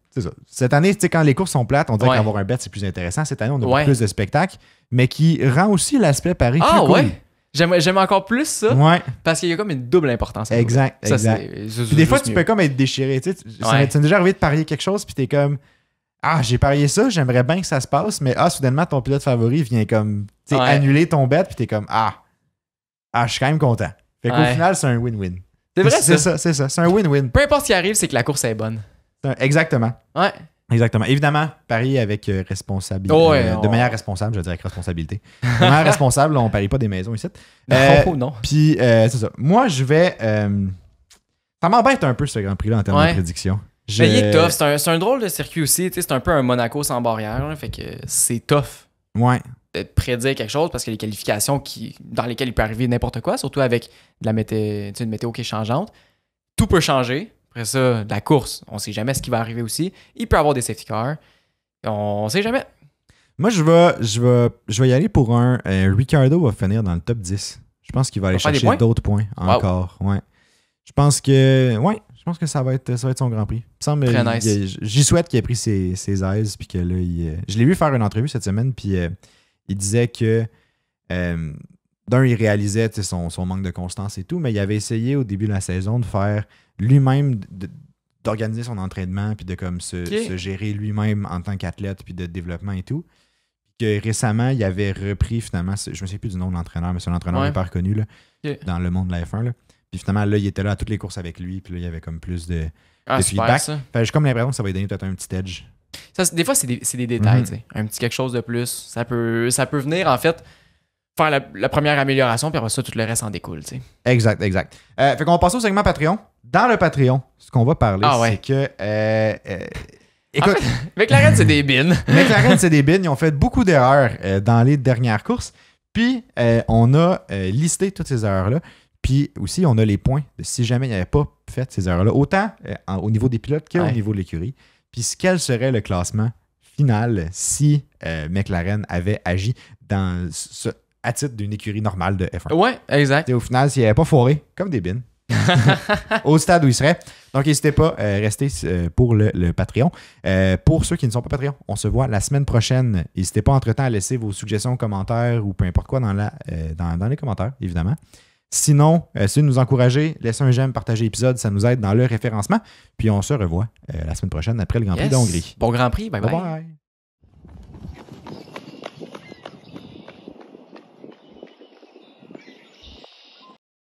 c'est ça. Cette année, tu sais, quand les courses sont plates, on dirait qu'avoir un bet, c'est plus intéressant. Cette année, on a beaucoup plus de spectacles, mais qui rend aussi l'aspect pari plus cool. Ouais. J'aime encore plus ça. Ouais. Parce qu'il y a comme une double importance. Exact. Puis des fois, tu peux comme être déchiré. Tu sais, ça m'est déjà arrivé de parier quelque chose, puis t'es comme, j'ai parié ça, j'aimerais bien que ça se passe, mais soudainement, ton pilote favori vient comme annuler ton bet, puis t'es comme, je suis quand même content. Fait qu'au final, c'est un win-win. C'est vrai, c'est ça. C'est un win-win. Peu importe ce qui arrive, c'est que la course est bonne. Exactement. Ouais. Exactement. Évidemment, parier avec responsabilité. De manière responsable, je dirais avec responsabilité. De manière responsable, on ne parie pas des maisons ici. Non. Puis, c'est ça. Moi, je vais. Ça m'embête un peu ce Grand Prix-là en termes de prédiction. Mais il est tough. C'est un drôle de circuit aussi. C'est un peu un Monaco sans barrière. Là, fait que c'est tough. Ouais. De prédire quelque chose parce que les qualifications dans lesquelles il peut arriver n'importe quoi, surtout avec de la une météo qui est changeante, tout peut changer. Après ça, de la course, on sait jamais ce qui va arriver aussi. Il peut y avoir des safety cars. On sait jamais. Moi, je vais y aller pour un Ricciardo va finir dans le top 10. Je pense qu'il va aller chercher d'autres points encore. Ouais. Je pense que ça va être son Grand Prix. Très nice. J'y souhaite qu'il ait pris ses aises. Puis que là, je l'ai vu faire une entrevue cette semaine. Puis il disait que il réalisait son manque de constance et tout, mais il avait essayé au début de la saison de faire lui-même, d'organiser son entraînement, puis de comme se gérer lui-même en tant qu'athlète, puis de développement et tout. Que récemment, il avait repris finalement, je me souviens plus du nom de l'entraîneur, mais c'est un entraîneur hyper connu là, dans le monde de la F1. Là. Puis finalement, là, il était là à toutes les courses avec lui, puis là, il y avait comme plus de feedback. J'ai comme l'impression que ça va lui donner peut-être un petit edge. Des fois, c'est des détails, un petit quelque chose de plus. Ça peut venir, en fait, faire la première amélioration, puis après ça, tout le reste en découle. T'sais. Exact. Fait qu'on va passer au segment Patreon. Dans le Patreon, ce qu'on va parler, c'est que... écoute, McLaren, c'est des bines. McLaren, c'est des bines. Ils ont fait beaucoup d'erreurs dans les dernières courses. Puis, on a listé toutes ces erreurs-là. Puis aussi, on a les points de si jamais il n'y avait pas fait ces erreurs-là, autant au niveau des pilotes qu'au niveau de l'écurie. Puis quel serait le classement final si McLaren avait agi à titre d'une écurie normale de F1. Ouais, exact. Et au final, s'il n'avait pas foiré, comme des bines, au stade où il serait. Donc, n'hésitez pas à rester pour le Patreon. Pour ceux qui ne sont pas Patreon, on se voit la semaine prochaine. N'hésitez pas entre-temps à laisser vos suggestions, commentaires ou peu importe quoi dans les commentaires, évidemment. Sinon, si vous nous encouragez, laissez un j'aime, partagez l'épisode, ça nous aide dans le référencement. Puis on se revoit la semaine prochaine après le Grand Prix de Hongrie. Bon Grand Prix, bye bye. Bye bye.